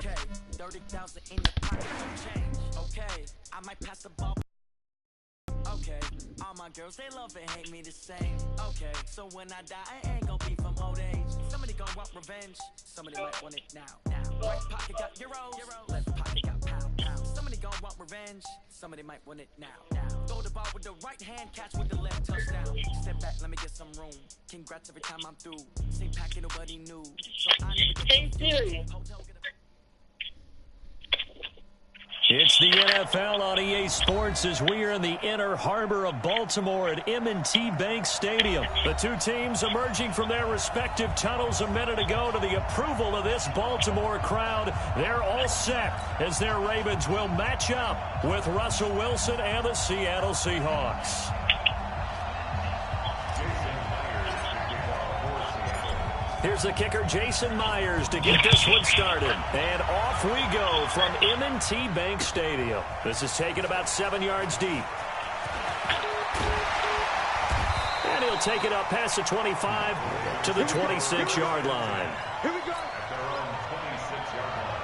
Okay, 30,000 in the pocket, change. Okay, I might pass the ball. Okay, all my girls, they love and hate me the same. Okay, so when I die, I ain't gonna be from old age. Somebody gonna want revenge, somebody might want it now. Right pocket got euros, left pocket got pound. Somebody gonna want revenge, somebody might want it now. Throw the ball with the right hand, catch with the left, touchdown. Step back, let me get some room. Congrats every time I'm through. Same packet, nobody knew. So I never get serious. It's the NFL on EA Sports as we are in the inner harbor of Baltimore at M&T Bank Stadium. The two teams emerging from their respective tunnels a minute ago to the approval of this Baltimore crowd. They're all set as their Ravens will match up with Russell Wilson and the Seattle Seahawks. Here's the kicker, Jason Myers, to get this one started. And off we go from M&T Bank Stadium. This is taken about 7 yards deep. And he'll take it up past the 25 to the 26-yard line. Here we go. At their own 26-yard line.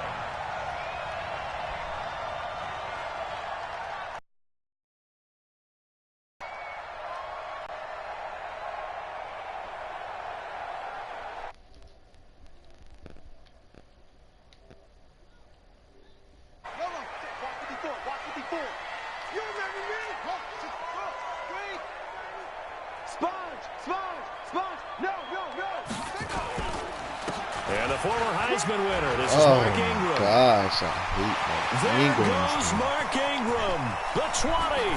And the former Heisman winner, this is Mark Ingram. Gosh, I hate that. There goes Mark Ingram. The 20,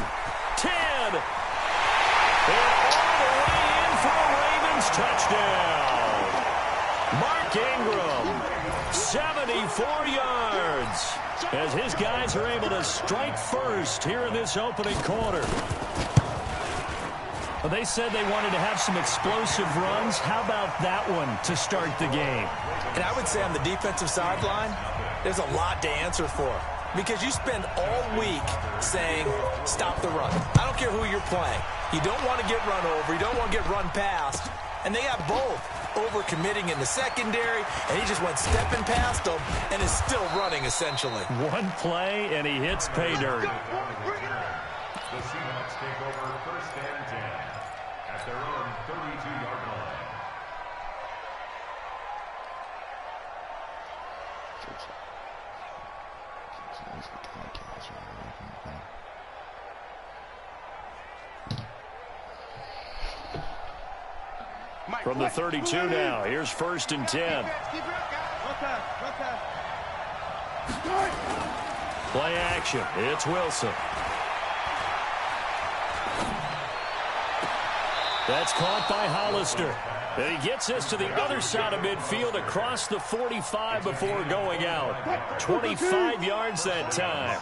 10. And all the way in for a Ravens touchdown. Mark Ingram, 74 yards. As his guys are able to strike first here in this opening quarter. Well, they said they wanted to have some explosive runs. How about that one to start the game? And I would say on the defensive sideline, there's a lot to answer for. Because you spend all week saying, stop the run. I don't care who you're playing. You don't want to get run over. You don't want to get run past. And they have both. Over-committing in the secondary, and he just went stepping past them and is still running, essentially. One play, and he hits pay dirt. The Seahawks take over first and 10 at their own 32-yard line. From the 32 now, here's first and 10. Play action, it's Wilson. That's caught by Hollister. And he gets this to the other side of midfield across the 45 before going out. 25 yards that time.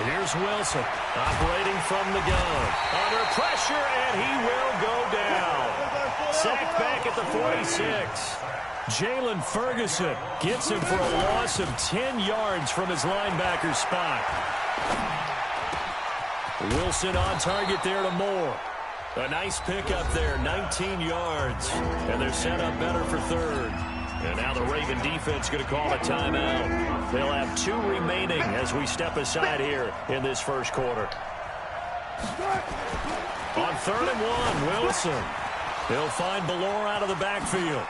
Here's Wilson operating from the gun. Under pressure, and he will go down. Sacked back at the 46. Jalen Ferguson gets him for a loss of 10 yards from his linebacker spot. Wilson on target there to Moore. A nice pickup there, 19 yards. And they're set up better for third. And now the Raven defense going to call a timeout. They'll have 2 remaining as we step aside here in this first quarter. On 3rd and 1, Wilson. He'll find Ballore out of the backfield.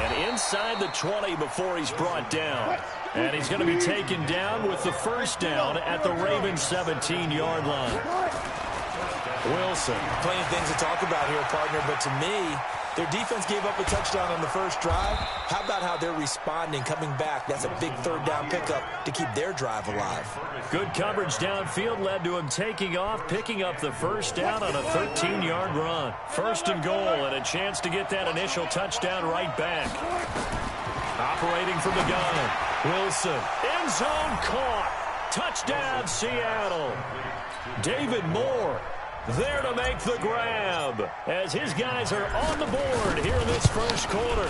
And inside the 20 before he's brought down. And he's going to be taken down with the first down at the Ravens 17-yard line. Wilson. Plenty of things to talk about here, partner, but to me, their defense gave up a touchdown on the first drive. How about how they're responding, coming back? That's a big third down pickup to keep their drive alive. Good coverage downfield led to him taking off, picking up the first down on a 13-yard run. First and goal, and a chance to get that initial touchdown right back. Operating from the gun, Wilson. End zone caught. Touchdown, Seattle. David Moore there to make the grab as his guys are on the board here in this first quarter.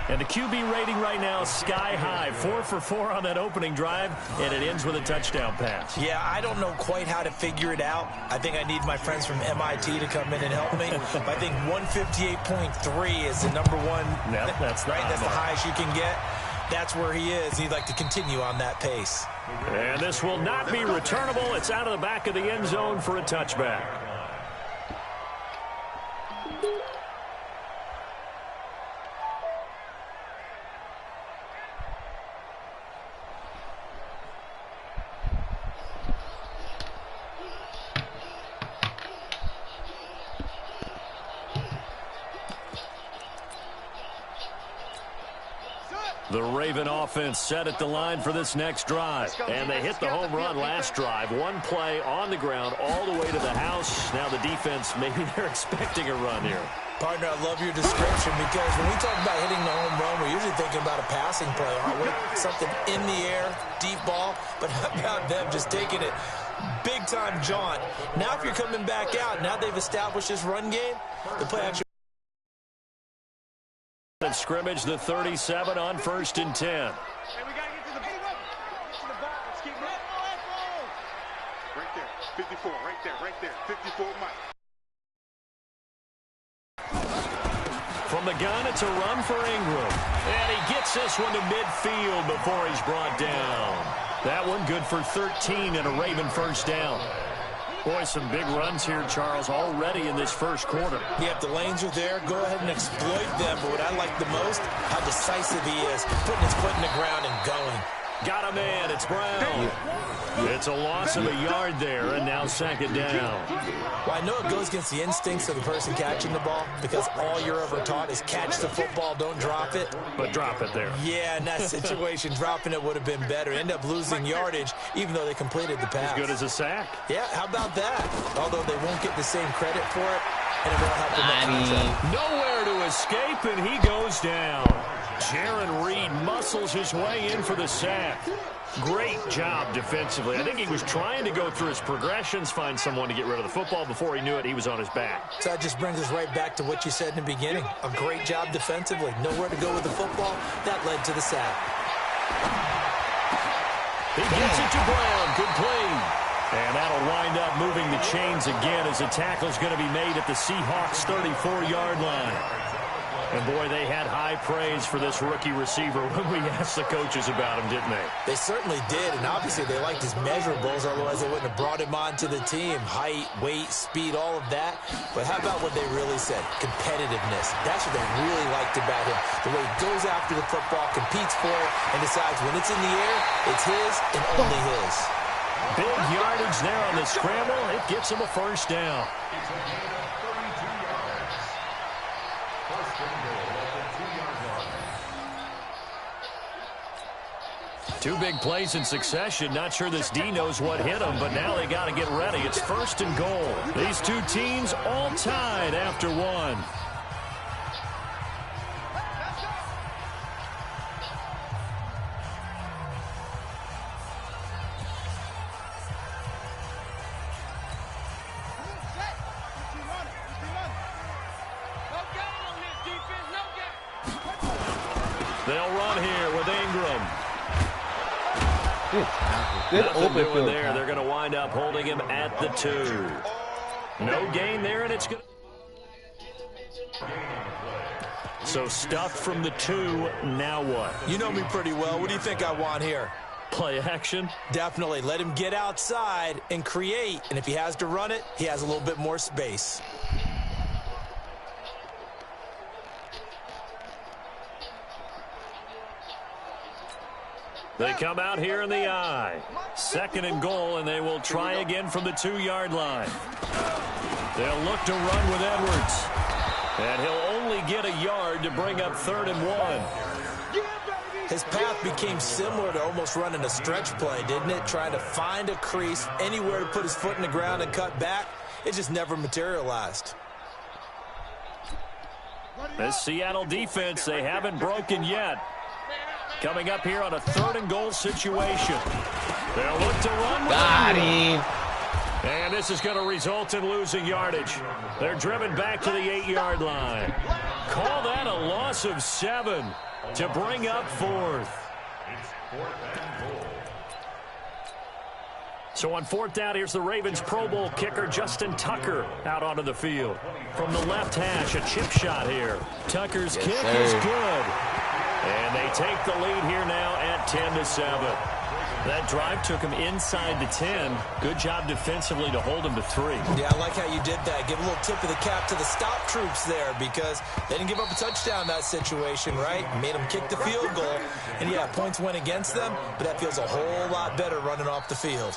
And the QB rating right now is sky high. 4 for 4 on that opening drive, and it ends with a touchdown pass. Yeah, I don't know quite how to figure it out. I think I need my friends from MIT to come in and help me. But I think 158.3 is the number one. Yep, that's the right. high That's the mark. highest you can get. That's where he is. He'd like to continue on that pace. And this will not be returnable. It's out of the back of the end zone for a touchback. The Raven offense set at the line for this next drive. And they hit the home run last drive. One play on the ground all the way to the house. Now the defense, maybe they're expecting a run here. Partner, I love your description because when we talk about hitting the home run, we're usually thinking about a passing play, aren't we? Something in the air, deep ball, but how about them just taking it big-time jaunt. Now if you're coming back out, now they've established this run game, the play action. Scrimmage, the 37 on 1st and 10. Hey, we got to get to the ball. Let's keep running. Right there, 54, right there, 54 Mike. From the gun, it's a run for Ingram. And he gets this one to midfield before he's brought down. That one good for 13 and a Raven first down. Boy, some big runs here, Charles, already in this first quarter. Yep, the lanes are there. Go ahead and exploit them. But what I like the most, how decisive he is, putting his foot in the ground and going. Got a man. It's Brown. It's a loss of a yard there, and now 2nd down. Well, I know it goes against the instincts of the person catching the ball because all you're ever taught is catch the football, don't drop it. But drop it there. Yeah, in that situation, dropping it would have been better. End up losing yardage, even though they completed the pass. As good as a sack. Yeah, how about that? Although they won't get the same credit for it, and it won't help them contract. Nowhere to escape, and he goes down. Jaron Reed muscles his way in for the sack. Great job defensively. I think he was trying to go through his progressions, find someone to get rid of the football. Before he knew it, he was on his back. So that just brings us right back to what you said in the beginning. A great job defensively. Nowhere to go with the football. That led to the sack. He gets it to Brown. Good play. And that'll wind up moving the chains again as the tackle's going to be made at the Seahawks' 34-yard line. And, boy, they had high praise for this rookie receiver when we asked the coaches about him, didn't they? They certainly did, and obviously they liked his measurables, otherwise they wouldn't have brought him onto the team. Height, weight, speed, all of that. But how about what they really said? Competitiveness. That's what they really liked about him. The way he goes after the football, competes for it, and decides when it's in the air, it's his and only his. Big yardage there on the scramble. It gets him a first down. Two big plays in succession. Not sure this D knows what hit him, but now they got to get ready. It's 1st and goal. These two teams all tied after one. They'll run here with Ingram. Good Nothing open doing field. there. They're going to wind up holding him at the 2. No gain there, and it's good. So stuffed from the 2. Now what? You know me pretty well. What do you think I want here? Play action. Definitely. Let him get outside and create. And if he has to run it, he has a little bit more space. They come out here in the eye. 2nd and goal, and they will try again from the 2-yard line. They'll look to run with Edwards. And he'll only get a yard to bring up 3rd and 1. His path became similar to almost running a stretch play, didn't it? Trying to find a crease, anywhere to put his foot in the ground and cut back. It just never materialized. This Seattle defense, they haven't broken yet. Coming up here on a 3rd and goal situation. They'll look to run with Got him. And this is going to result in losing yardage. They're driven back to the 8-yard line. Call that a loss of 7. to bring up fourth. It's 4th and goal. So on 4th down, here's the Ravens Pro Bowl kicker Justin Tucker out onto the field. From the left hash, a chip shot here. Tucker's kick is good. And they take the lead here now at 10-7. That drive took him inside the 10. Good job defensively to hold him to 3. Yeah, I like how you did that. Give a little tip of the cap to the stop troops there because they didn't give up a touchdown in that situation, right? Made them kick the field goal. And, yeah, points went against them, but that feels a whole lot better running off the field.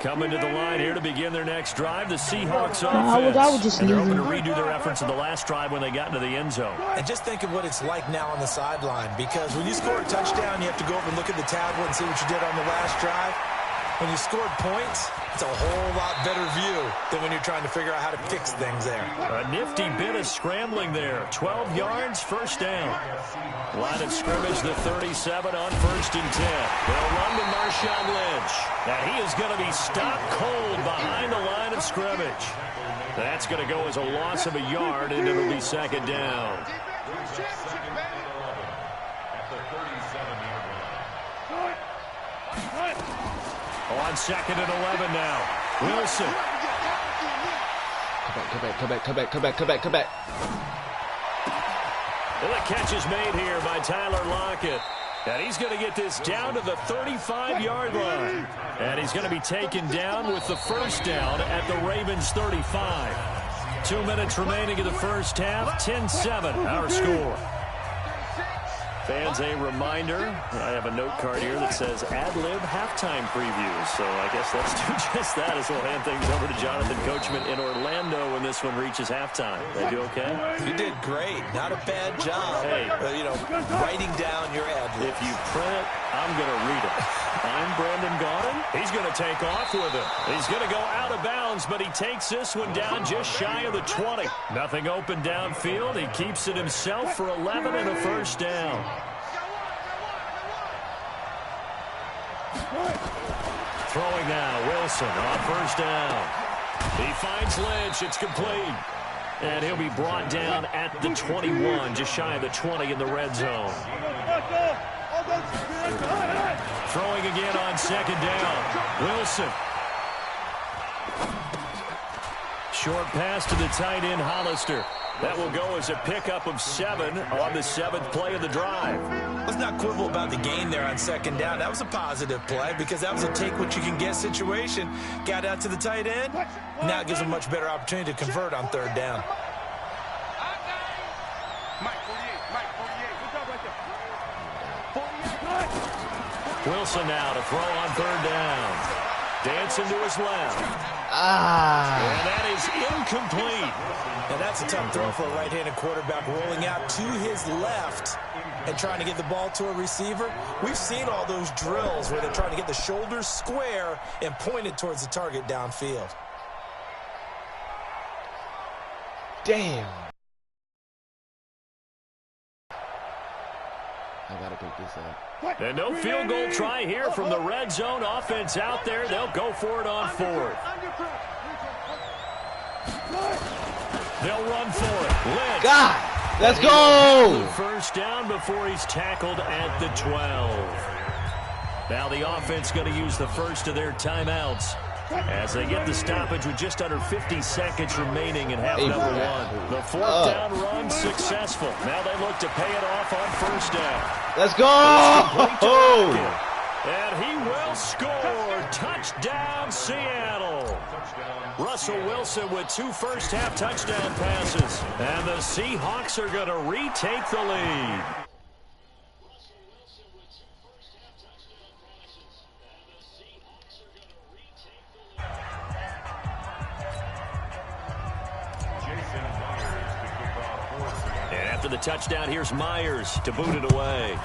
Coming to the line here to begin their next drive, the Seahawks offense. I would just and they're hoping to redo their efforts in the last drive when they got into the end zone. And just think of what it's like now on the sideline, because when you score a touchdown, you have to go over and look at the tablet and see what you did on the last drive. When you scored points, it's a whole lot better view than when you're trying to figure out how to fix things there. A nifty bit of scrambling there. 12 yards, first down. Line of scrimmage, the 37 on 1st and 10. They'll run to Marshawn Lynch. And he is going to be stopped cold behind the line of scrimmage. That's going to go as a loss of a yard, and it'll be 2nd down. On 2nd and 11 now. Wilson. Come back. Well, the catch is made here by Tyler Lockett. And he's going to get this down to the 35-yard line. And he's going to be taken down with the first down at the Ravens 35. 2 minutes remaining in the first half. 10-7, our score. Fans, a reminder, I have a note card here that says ad-lib halftime previews. So I guess let's do just that as we'll hand things over to Jonathan Coachman in Orlando when this one reaches halftime. They do okay? You did great. Not a bad job. Hey. Writing down your ad-libs. If you print it, I'm going to read it. I'm Brandon Gaudin. He's going to take off with it. He's going to go out of bounds, but he takes this one down just shy of the 20. Nothing open downfield. He keeps it himself for 11 and a first down. Throwing now, Wilson on first down. He finds Lynch. It's complete. And he'll be brought down at the 21, just shy of the 20 in the red zone. Throwing again on 2nd down. Wilson. Short pass to the tight end, Hollister. That will go as a pickup of 7 on the 7th play of the drive. Let's not quibble about the gain there on 2nd down. That was a positive play because that was a take-what-you-can-get situation. Got out to the tight end. Now it gives them a much better opportunity to convert on 3rd down. Wilson now to throw on 3rd down. Dancing to his left. And that is incomplete. Now that's a tough throw for a right-handed quarterback, rolling out to his left and trying to get the ball to a receiver. We've seen all those drills where they're trying to get the shoulders square and pointed towards the target downfield. Damn. I gotta pick this up. And no field goal try here from the red zone. Offense out there. They'll go for it on 4th. They'll run for it. Lynch. God, let's go. First down before he's tackled at the 12. Now the offense going to use the first of their timeouts as they get the stoppage with just under 50 seconds remaining in half number 1. The 4th down run successful. Now they look to pay it off on first down. Let's go. And he will score. Touchdown, Seattle. Russell Wilson with 2 first-half touchdown passes. And the Seahawks are going to retake the lead. And after the touchdown, here's Myers to boot it away.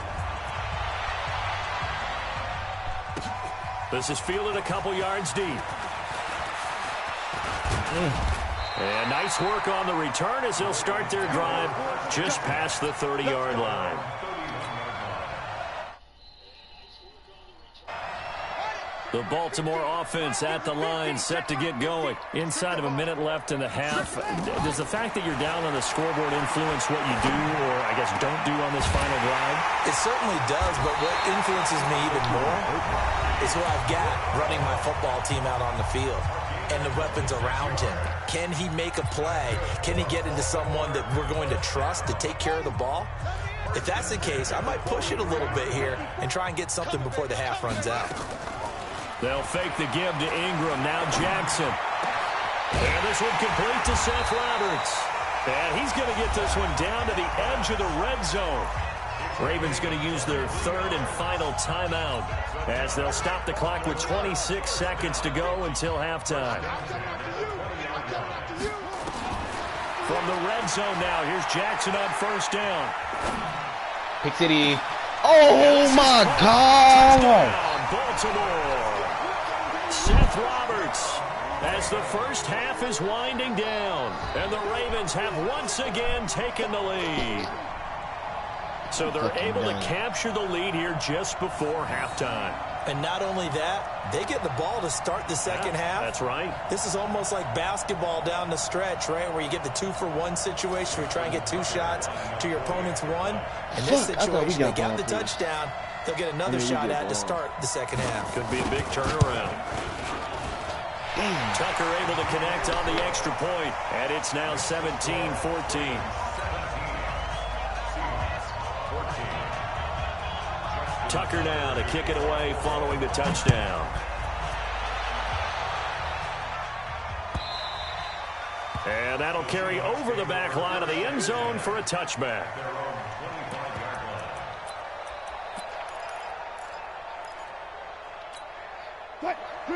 This is fielded a couple yards deep. And nice work on the return as they'll start their drive just past the 30-yard line. The Baltimore offense at the line, set to get going. Inside of a minute left in the half. Does the fact that you're down on the scoreboard influence what you do, or I guess don't do on this final drive? It certainly does, but what influences me even more is who I've got running my football team out on the field and the weapons around him. Can he make a play? Can he get into someone that we're going to trust to take care of the ball? If that's the case, I might push it a little bit here and try and get something before the half runs out. They'll fake the give to Ingram. Now Jackson. And this one complete to Seth Roberts. And he's going to get this one down to the edge of the red zone. Ravens going to use their third and final timeout as they'll stop the clock with 26 seconds to go until halftime. From the red zone now, here's Jackson on first down. Pick City. Oh, my God. Touchdown, Baltimore. Seth Roberts, as the first half is winding down, and the Ravens have once again taken the lead. So they're able to capture the lead here just before halftime. And not only that, they get the ball to start the second half. That's right. This is almost like basketball down the stretch, right, where you get the 2-for-1 situation where you try and get 2 shots to your opponent's 1. In this situation, they got the touchdown. They'll get another shot at to start the second half. Could be a big turnaround. Tucker able to connect on the extra point, and it's now 17-14. Tucker now to kick it away following the touchdown. And that'll carry over the back line of the end zone for a touchback.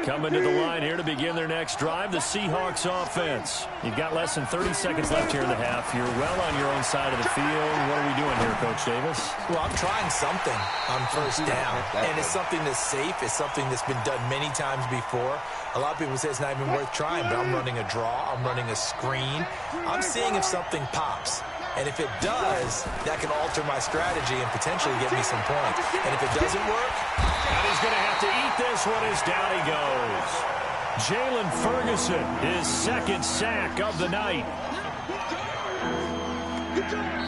Coming to the line here to begin their next drive, the Seahawks offense. You've got less than 30 seconds left here in the half. You're well on your own side of the field. What are we doing here, Coach Davis? Well, I'm trying something on first down, and it's something that's safe. It's something that's been done many times before. A lot of people say it's not even worth trying, but I'm running a draw. I'm running a screen. I'm seeing if something pops. And if it does, that can alter my strategy and potentially get me some points. And if it doesn't work, and he's going to have to eat this one as down he goes. Jalen Ferguson, his second sack of the night.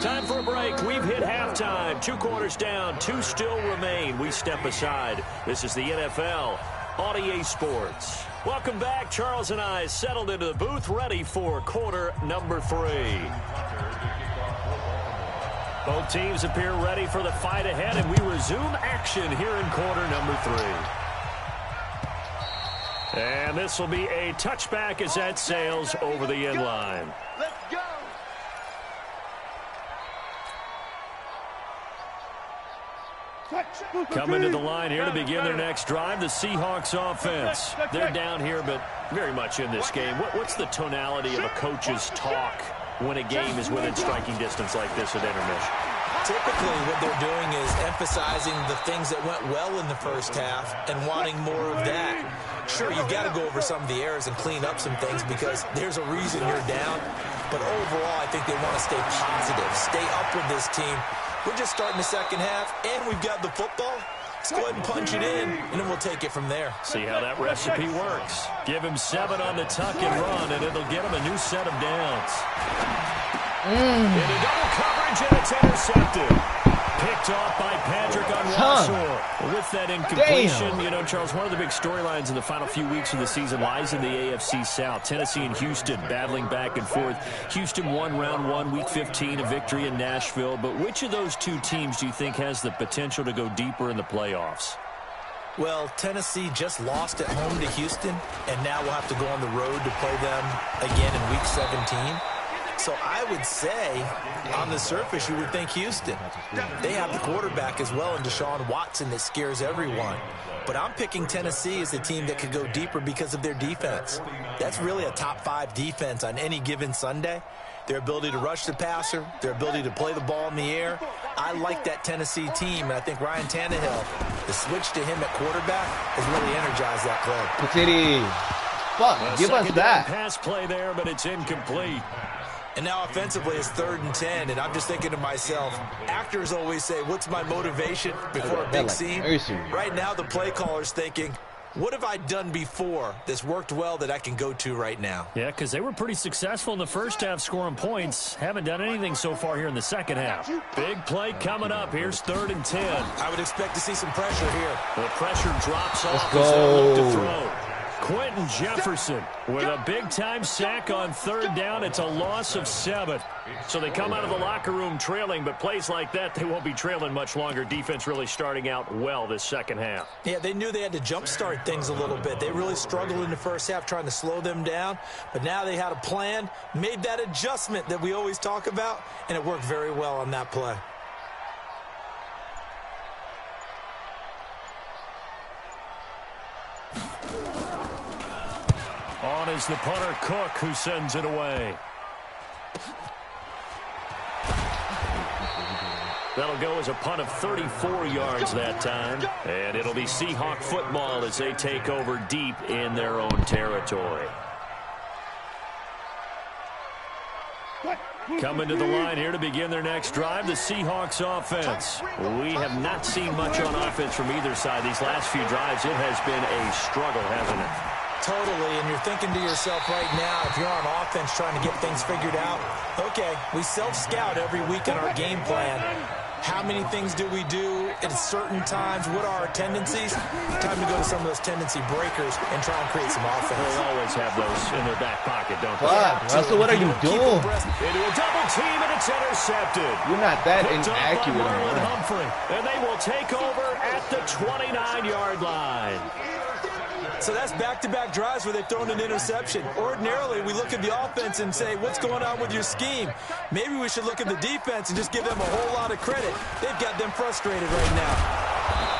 Time for a break. We've hit halftime. 2 quarters down, 2 still remain. We step aside. This is the NFL on EA Sports. Welcome back. Charles and I settled into the booth, ready for quarter number 3. Both teams appear ready for the fight ahead, and we resume action here in quarter number 3. And this will be a touchback as that sails over the end line. Let's go. Coming to the line here to begin their next drive, the Seahawks offense. They're down here, but very much in this game. What's the tonality of a coach's talk when a game is within striking distance like this at intermission? Typically what they're doing is emphasizing the things that went well in the first half and wanting more of that. Sure, you've got to go over some of the errors and clean up some things because there's a reason you're down. But overall, I think they want to stay positive, stay up with this team. We're just starting the second half, and we've got the football. Let's go ahead and punch it in, and then we'll take it from there. See how that recipe works. Give him 7 on the tuck and run, and it'll get him a new set of downs. Into double coverage, and it's intercepted. Picked off by Patrick Onwuasor. With that incompletion, you know, Charles, one of the big storylines in the final few weeks of the season lies in the AFC South. Tennessee and Houston battling back and forth. Houston won round 1, week 15, a victory in Nashville. But which of those 2 teams do you think has the potential to go deeper in the playoffs? Well, Tennessee just lost at home to Houston, and now we'll have to go on the road to play them again in week 17. So I would say, on the surface, you would think Houston. They have the quarterback as well in Deshaun Watson that scares everyone. But I'm picking Tennessee as the team that could go deeper because of their defense. That's really a top 5 defense on any given Sunday. Their ability to rush the passer, their ability to play the ball in the air. I like that Tennessee team, and I think Ryan Tannehill, the switch to him at quarterback, has really energized that club. fuck? Give us that. Pass play there, but it's incomplete. And now offensively it's 3rd and 10, and I'm just thinking to myself, actors always say, what's my motivation before a big scene? Right now the play caller's thinking, what have I done before that's worked well that I can go to right now? Yeah, because they were pretty successful in the first half scoring points. Haven't done anything so far here in the second half. Big play coming up. Here's 3rd and 10. I would expect to see some pressure here. The pressure drops off Let's as they look to go. throw. Quentin Jefferson with a big-time sack on 3rd down. It's a loss of 7. So they come out of the locker room trailing, but plays like that, they won't be trailing much longer. Defense really starting out well this second half. Yeah, they knew they had to jumpstart things a little bit. They really struggled in the first half trying to slow them down, but now they had a plan, made that adjustment that we always talk about, and it worked very well on that play. On is the punter, Cook, who sends it away. That'll go as a punt of 34 yards that time. And it'll be Seahawk football as they take over deep in their own territory. Coming to the line here to begin their next drive, the Seahawks offense. We have not seen much on offense from either side. These last few drives, it has been a struggle, hasn't it? Totally, and you're thinking to yourself right now, if you're on offense trying to get things figured out, okay, we self-scout every week in our game plan. How many things do we do at certain times? What are our tendencies? Time to go to some of those tendency breakers and try and create some offense. They'll always have those in their back pocket, don't they? Fuck, Russell, what are you doing? Into a double team, and it's intercepted. You're not that Picked up by inaccurate. Marlon Man. Humphrey, and they will take over at the 29-yard line. So that's back-to-back drives where they've thrown an interception. Ordinarily, we look at the offense and say, what's going on with your scheme? Maybe we should look at the defense and just give them a whole lot of credit. They've got them frustrated right now.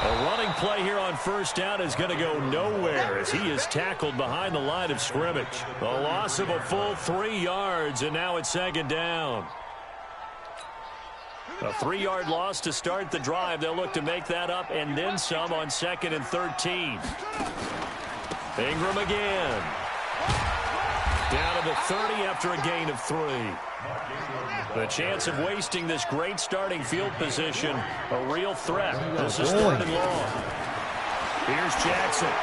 A running play here on 1st down is going to go nowhere as he is tackled behind the line of scrimmage. A loss of a full 3 yards, and now it's 2nd down. A 3-yard loss to start the drive. They'll look to make that up and then some on 2nd and 13. Ingram again. Down to the 30 after a gain of 3. The chance of wasting this great starting field position, a real threat. This is 3rd and long. Here's Jackson.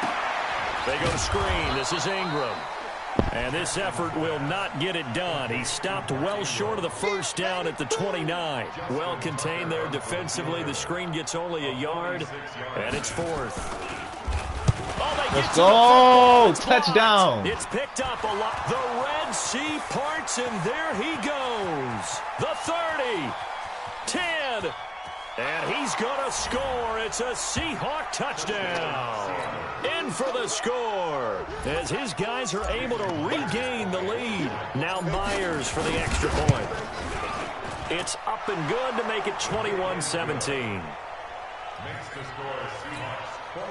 They go to screen. This is Ingram. And this effort will not get it done. He stopped well short of the 1st down at the 29. Well contained there defensively. The screen gets only a yard, and it's 4th. Let's go! Touchdown! It's picked up a lot. The Red Sea parts, and there he goes. The 30, 10, and he's going to score. It's a Seahawk touchdown. In for the score as his guys are able to regain the lead. Now Myers for the extra point. It's up and good to make it 21-17. Makes the score Seahawks 21,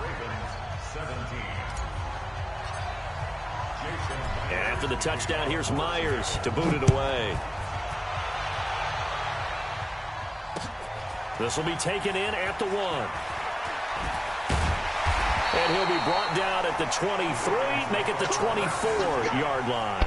Ravens 17. And after the touchdown, here's Myers to boot it away. This will be taken in at the 1. And he'll be brought down at the 23, make it the 24-yard line.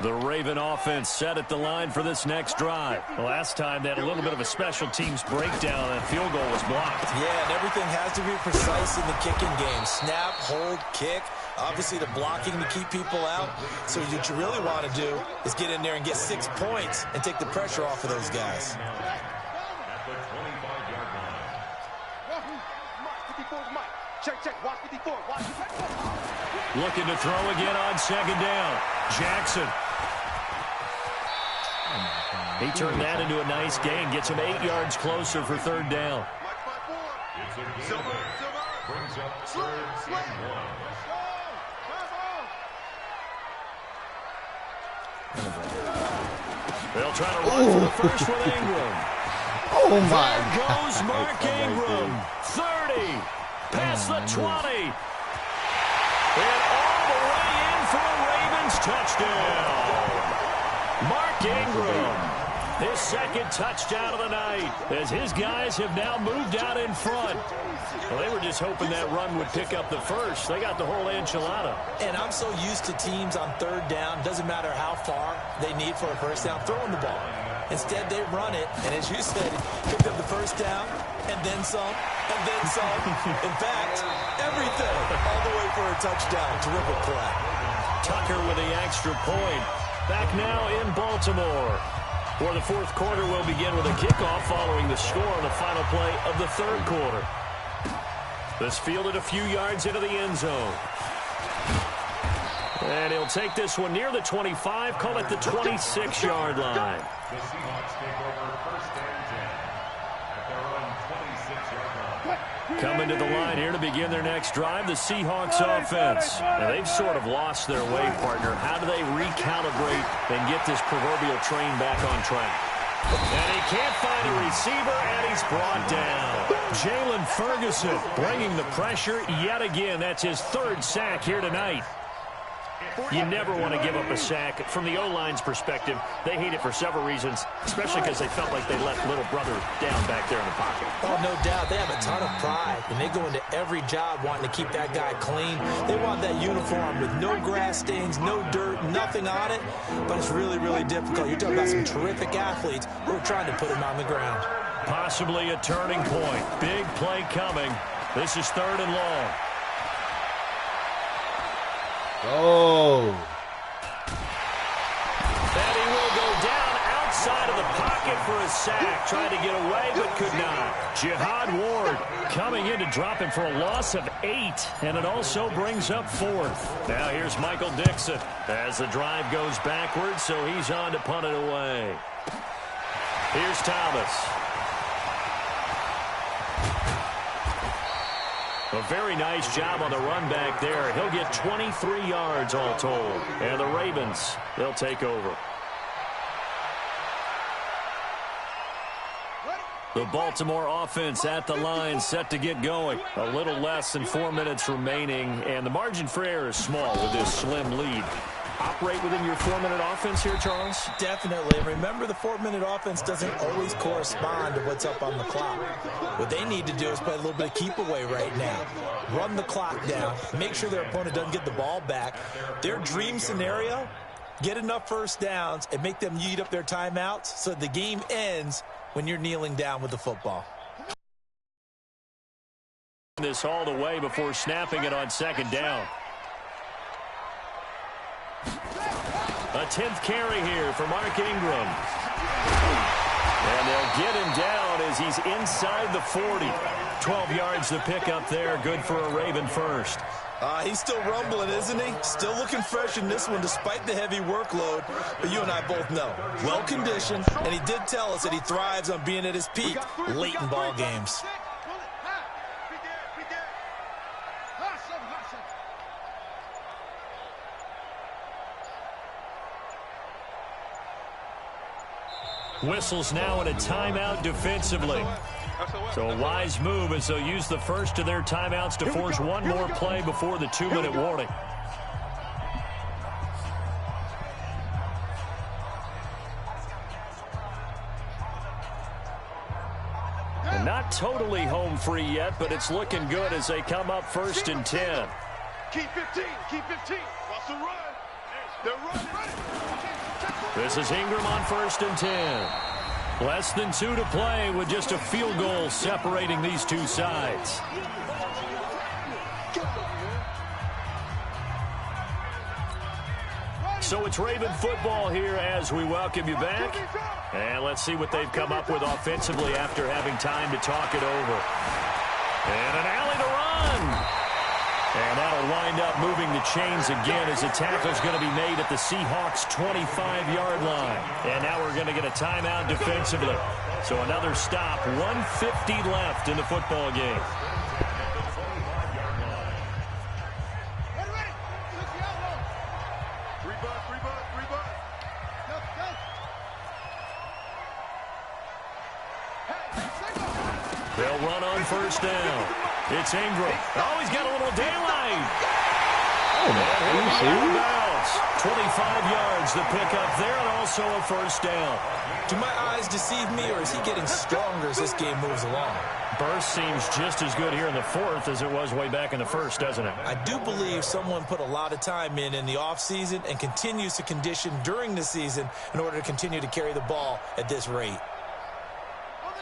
The Raven offense set at the line for this next drive. Last time they had a little bit of a special teams breakdown and field goal was blocked. Yeah, and everything has to be precise in the kicking game. Snap, hold, kick. Obviously the blocking to keep people out. So what you really want to do is get in there and get 6 points and take the pressure off of those guys. At the 25-yard line. Looking to throw again on 2nd down. Jackson. He turned that into a nice gain. Gets him 8 yards closer for 3rd down. It's a gain. Brings up 3rd and 1. They'll try to run for the first with Ingram. Oh my There goes God. Mark Ingram. 30. Past the 20. And all the way in for a Ravens touchdown. Mark Ingram His second touchdown of the night as his guys have now moved out in front. Well, they were just hoping that run would pick up the first. They got the whole enchilada. And I'm so used to teams on third down, doesn't matter how far they need for a first down, throwing the ball. Instead, they run it, and as you said, picked up the first down, and then some, and then some. In fact, everything, all the way for a touchdown. Terrific play. Tucker with the extra point. Back now in Baltimore. For the fourth quarter, we'll begin with a kickoff following the score on the final play of the third quarter. This fielded a few yards into the end zone. And he'll take this one near the 25, call it the 26-yard line. The Seahawks take over first and 10 at their own 26-yard line. Coming to the line here to begin their next drive, the Seahawks offense. And they've sort of lost their way, partner. How do they recalibrate and get this proverbial train back on track? And he can't find a receiver, and he's brought down. Jalen Ferguson bringing the pressure yet again. That's his third sack here tonight. You never want to give up a sack. From the O-line's perspective, they hate it for several reasons, especially because they felt like they left little brother down back there in the pocket. Oh, no doubt. They have a ton of pride, and they go into every job wanting to keep that guy clean. They want that uniform with no grass stains, no dirt, nothing on it, but it's really, really difficult. You're talking about some terrific athletes who are trying to put him on the ground. Possibly a turning point. Big play coming. This is third and long. Oh. And he will go down outside of the pocket for a sack. Tried to get away, but could not. Jihad Ward coming in to drop him for a loss of 8. And it also brings up fourth. Now here's Michael Dixon as the drive goes backwards, so he's on to punt it away. Here's Thomas. A very nice job on the run back there. He'll get 23 yards all told. And the Ravens, they'll take over. The Baltimore offense at the line, set to get going. A little less than 4 minutes remaining, and the margin for error is small with this slim lead. Operate within your 4-minute offense here, Charles? Definitely. Remember, the 4-minute offense doesn't always correspond to what's up on the clock. What they need to do is play a little bit of keep away right now. Run the clock down. Make sure their opponent doesn't get the ball back. Their dream scenario, get enough first downs and make them eat up their timeouts so the game ends when you're kneeling down with the football. This all the way before snapping it on second down. A 10th carry here for Mark Ingram. And they'll get him down as he's inside the 40. 12 yards to pick up there. Good for a Raven first. He's still rumbling, isn't he? Still looking fresh in this one despite the heavy workload. But you and I both know. Well-conditioned, and he did tell us that he thrives on being at his peak late in ball games. Whistles now in a timeout defensively. So a wise move as they'll use the first of their timeouts to force one more play before the 2-minute warning. And not totally home free yet, but it's looking good as they come up first and 10. Keep 15. Keep 15. Watch the run. They're running. This is Ingram on first and 10. Less than 2 to play with just a field goal separating these two sides. So it's Raven football here as we welcome you back. And let's see what they've come up with offensively after having time to talk it over. And an alley to run. And that'll wind up moving the chains again as the tackle's going to be made at the Seahawks' 25-yard line. And now we're going to get a timeout defensively. So another stop, 1:50 left in the football game. They'll run on first down. It's Ingram. Oh, he's got a little daylight. Oh, are you serious? 25 yards to pick up there, and also a first down. Do my eyes deceive me, or is he getting stronger as this game moves along? Burst seems just as good here in the fourth as it was way back in the first, doesn't it? I do believe someone put a lot of time in the offseason and continues to condition during the season in order to continue to carry the ball at this rate.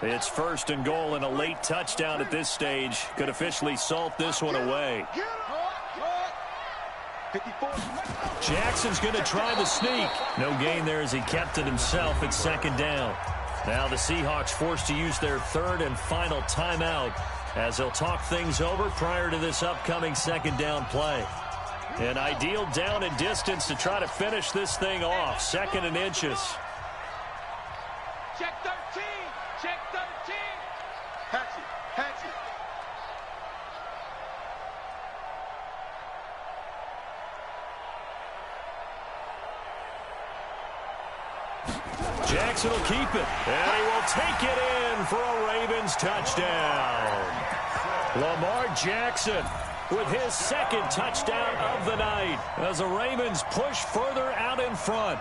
It's first and goal, and a late touchdown at this stage could officially salt this one away. Jackson's going to try the sneak. No gain there as he kept it himself at second down. Now the Seahawks forced to use their third and final timeout as they'll talk things over prior to this upcoming second down play. An ideal down and distance to try to finish this thing off. Second and inches. Check 13. Check 13. Hatchet. Hatchet. Jackson will keep it, and he will take it in for a Ravens touchdown. Lamar Jackson with his second touchdown of the night as the Ravens push further out in front.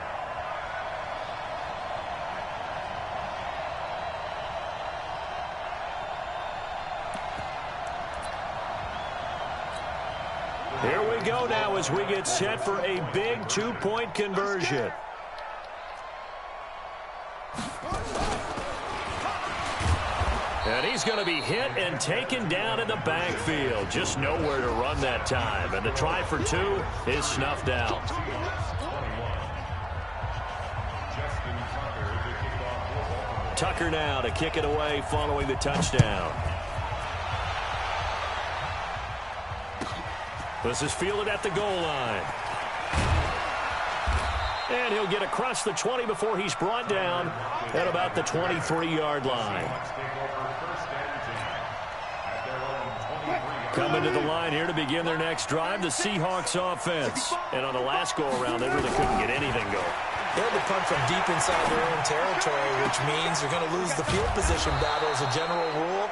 Here we go now as we get set for a big two-point conversion. And he's going to be hit and taken down in the backfield. Just nowhere to run that time. And the try for two is snuffed out. Tucker now to kick it away following the touchdown. This is fielded at the goal line. And he'll get across the 20 before he's brought down at about the 23-yard line. Coming to the line here to begin their next drive, the Seahawks offense. And on the last go-around, they really couldn't get anything going. They had to punt from deep inside their own territory, which means you're going to lose the field position battle as a general rule.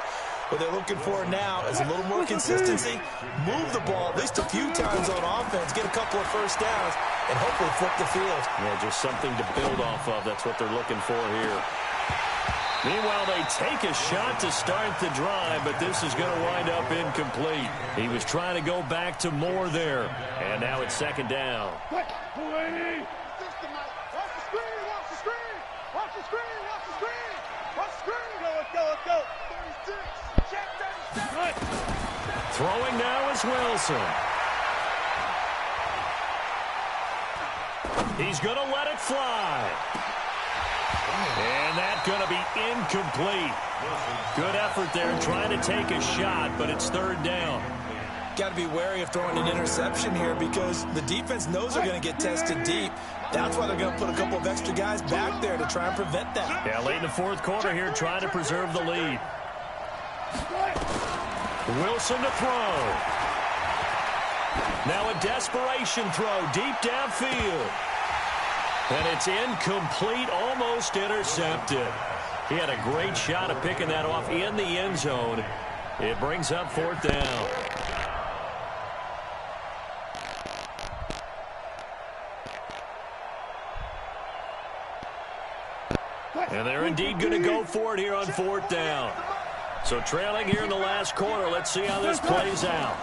What they're looking for now is a little more consistency, move the ball at least a few times on offense, get a couple of first downs, and hopefully flip the field. Yeah, just something to build off of. That's what they're looking for here. Meanwhile, they take a shot to start the drive, but this is going to wind up incomplete. He was trying to go back to Moore there, and now it's second down. Watch the screen. Watch the screen. Watch the screen. Watch the screen. Watch the screen. Let's go. Let's go. 36. Check 37. Throwing now is Wilson. He's going to let it fly. And that's going to be incomplete. Good effort there trying to take a shot, but it's third down. Got to be wary of throwing an interception here because the defense knows they're going to get tested deep. That's why they're going to put a couple of extra guys back there to try and prevent that. Yeah, late in the fourth quarter here trying to preserve the lead. Wilson to throw. Now a desperation throw deep downfield. And it's incomplete, almost intercepted. He had a great shot at picking that off in the end zone. It brings up fourth down. And they're indeed going to go for it here on fourth down. So trailing here in the last quarter, let's see how this plays out.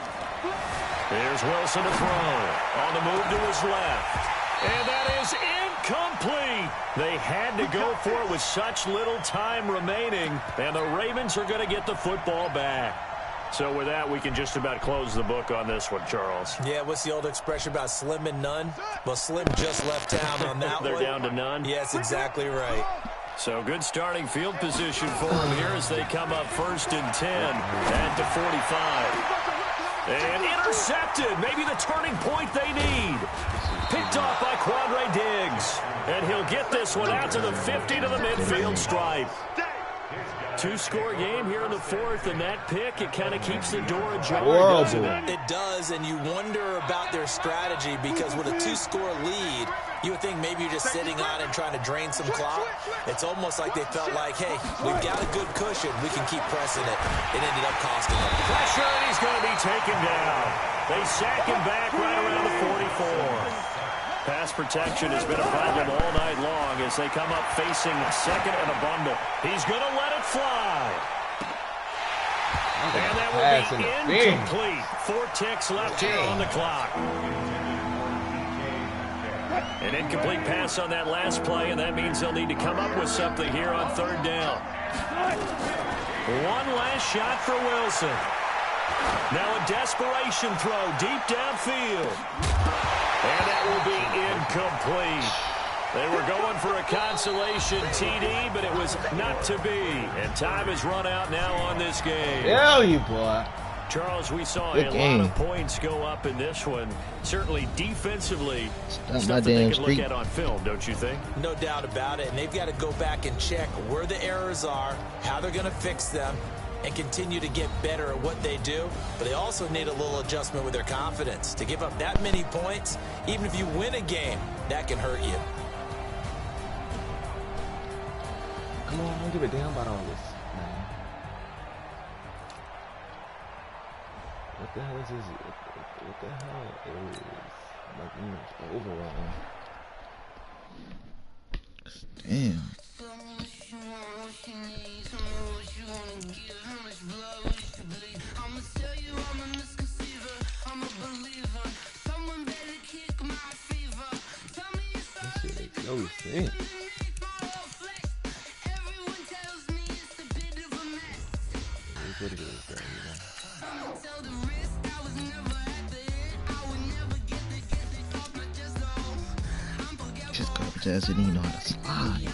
Here's Wilson to throw. On the move to his left. And that is incomplete. They had to go for it with such little time remaining. And the Ravens are going to get the football back. So with that, we can just about close the book on this one, Charles. Yeah, what's the old expression about slim and none? Well, Slim just left town on that one. They're down to none? Yes, exactly right. So good starting field position for them here as they come up first and 10 at the 45. And intercepted. Maybe the turning point they need. Picked off by Quadre Diggs. And he'll get this one out to the 50 to the midfield stripe. Two-score game here in the fourth, and that pick, it kind of keeps the door ajar, doesn't it? It does, and you wonder about their strategy because with a two-score lead, you would think maybe you're just sitting on it and trying to drain some clock. It's almost like they felt like, hey, we've got a good cushion. We can keep pressing it. It ended up costing them. Pressure, and he's going to be taken down. They sack him back right around the 44. Pass protection has been a problem all night long as they come up facing second and a bundle. He's going to let it fly. And that will be incomplete. 4 ticks left here on the clock. An incomplete pass on that last play, and that means they'll need to come up with something here on third down. One last shot for Wilson. Now a desperation throw deep downfield. And that will be incomplete. They were going for a consolation TD, but it was not to be. And time has run out now on this game. Hell you, boy. Charles, we saw a lot of points go up in this one. Certainly defensively, stuff that they can look at on film, don't you think? No doubt about it. And they've got to go back and check where the errors are, how they're going to fix them, and continue to get better at what they do. But they also need a little adjustment with their confidence. To give up that many points, even if you win a game, that can hurt you. Come on, don't give a damn about all this, man. What the hell is this? What the hell is like overall? Damn. No, we think. What it is, right, Just go Jazz and he know how to slide.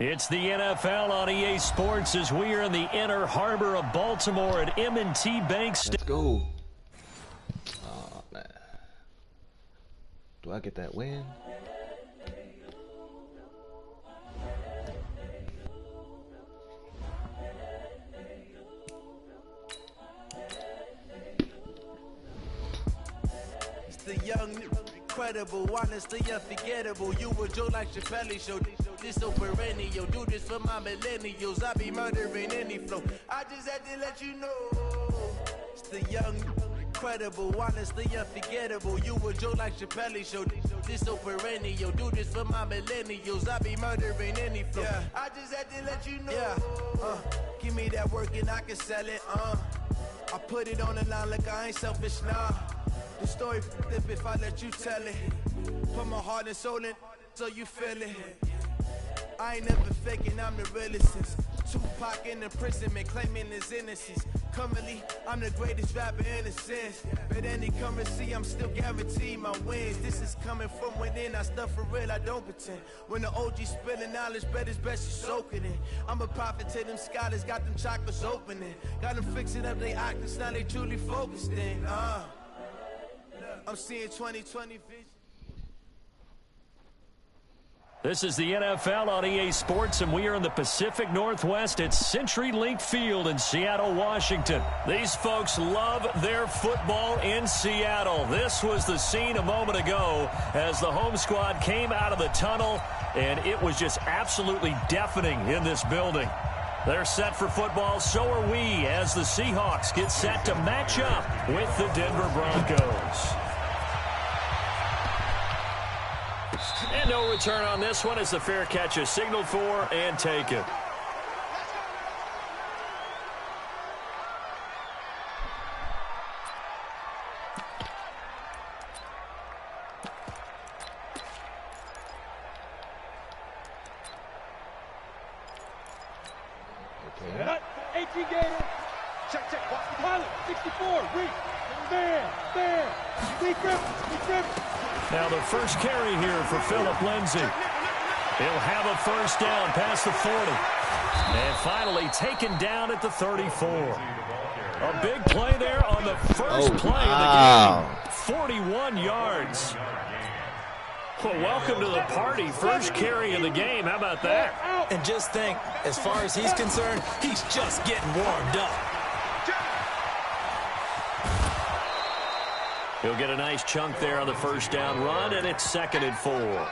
It's the NFL on EA Sports as we are in the inner harbor of Baltimore at M&T Bank Stadium. Let's go. Oh, man. Do I get that win? It's the young, incredible, honestly unforgettable. You were Joe like Chappelle show. This so perennial, do this for my millennials. I be murdering any flow. I just had to let you know. It's the young, incredible, honestly unforgettable. You were Joe like Chappelle show. This so perennial, do this for my millennials. I be murdering any flow. Yeah. I just had to let you know. Yeah. Give me that work and I can sell it. I put it on the line like I ain't selfish, nah. The story flip if I let you tell it. Put my heart and soul in so you feel it. I ain't never faking, I'm the realest since Tupac in imprisonment, claiming his innocence. Currently, I'm the greatest rapper in a sense. But any currency, I'm still guaranteed my wins. This is coming from within, I stuff for real, I don't pretend. When the OG spilling knowledge, bet it's best you soak it in. I'm a prophet to them scholars, got them chakras opening. Got them fixing up they octaves, now they truly focused in. I'm seeing 2020 vision. This is the NFL on EA Sports, and we are in the Pacific Northwest at CenturyLink Field in Seattle, Washington. These folks love their football in Seattle. This was the scene a moment ago as the home squad came out of the tunnel, and it was just absolutely deafening in this building. They're set for football, so are we, as the Seahawks get set to match up with the Denver Broncos. And no return on this one as the fair catch is signaled for and taken. Now the first carry here for Phillip Lindsay. He'll have a first down past the 40. And finally taken down at the 34. A big play there on the first play of the game. 41 yards. Well, welcome to the party. First carry of the game. How about that? And just think, as far as he's concerned, he's just getting warmed up. He'll get a nice chunk there on the first down run, and it's 2nd and 4. Well,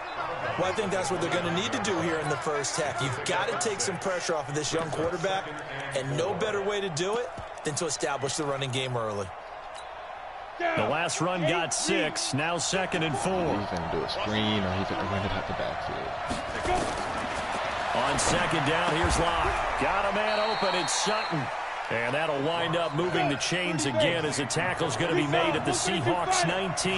I think that's what they're going to need to do here in the first half. You've got to take some pressure off of this young quarterback, and no better way to do it than to establish the running game early. The last run got 6, now 2nd and 4. He's going to do a screen, or he's going to run it out the backfield. On 2nd down, here's Locke. Got a man open, it's Sutton. And that'll wind up moving the chains again as the tackle's going to be made at the Seahawks 19.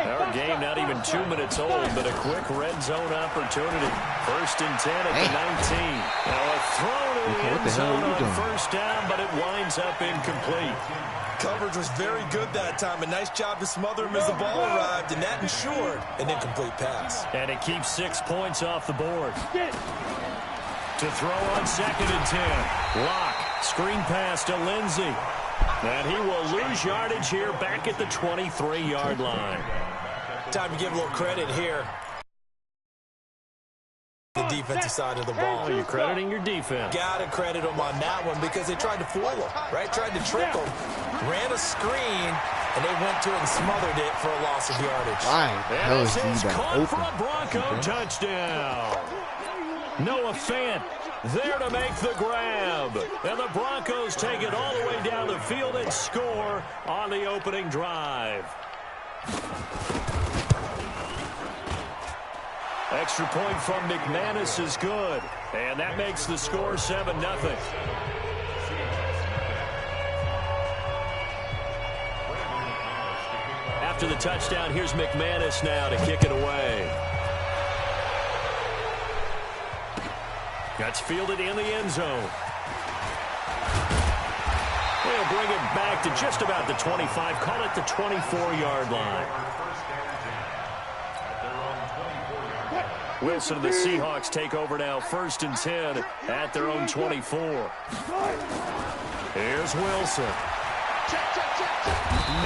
Our game not even 2 minutes old, but a quick red zone opportunity. 1st and 10 at the 19. Now a throw to the end zone on first down, but it winds up incomplete. Coverage was very good that time. A nice job to smother him as the ball arrived, and that ensured an incomplete pass. And it keeps 6 points off the board. To throw on 2nd and 10. Locke. Screen pass to Lindsay. And he will lose yardage here back at the 23-yard line. Time to give a little credit here. The defensive side of the ball. Oh, you're crediting your defense. Got to credit them on that one because they tried to fool him, right? Tried to trick him. Ran a screen, and they went to it and smothered it for a loss of yardage. And this is caught for a Bronco touchdown. Noah Fant there to make the grab. And the Broncos take it all the way down the field and score on the opening drive. Extra point from McManus is good. And that makes the score 7-0. After the touchdown, here's McManus now to kick it away. That's fielded in the end zone. They'll bring it back to just about the 25. Call it the 24-yard line. Wilson and the Seahawks take over now. 1st and 10 at their own 24. Here's Wilson.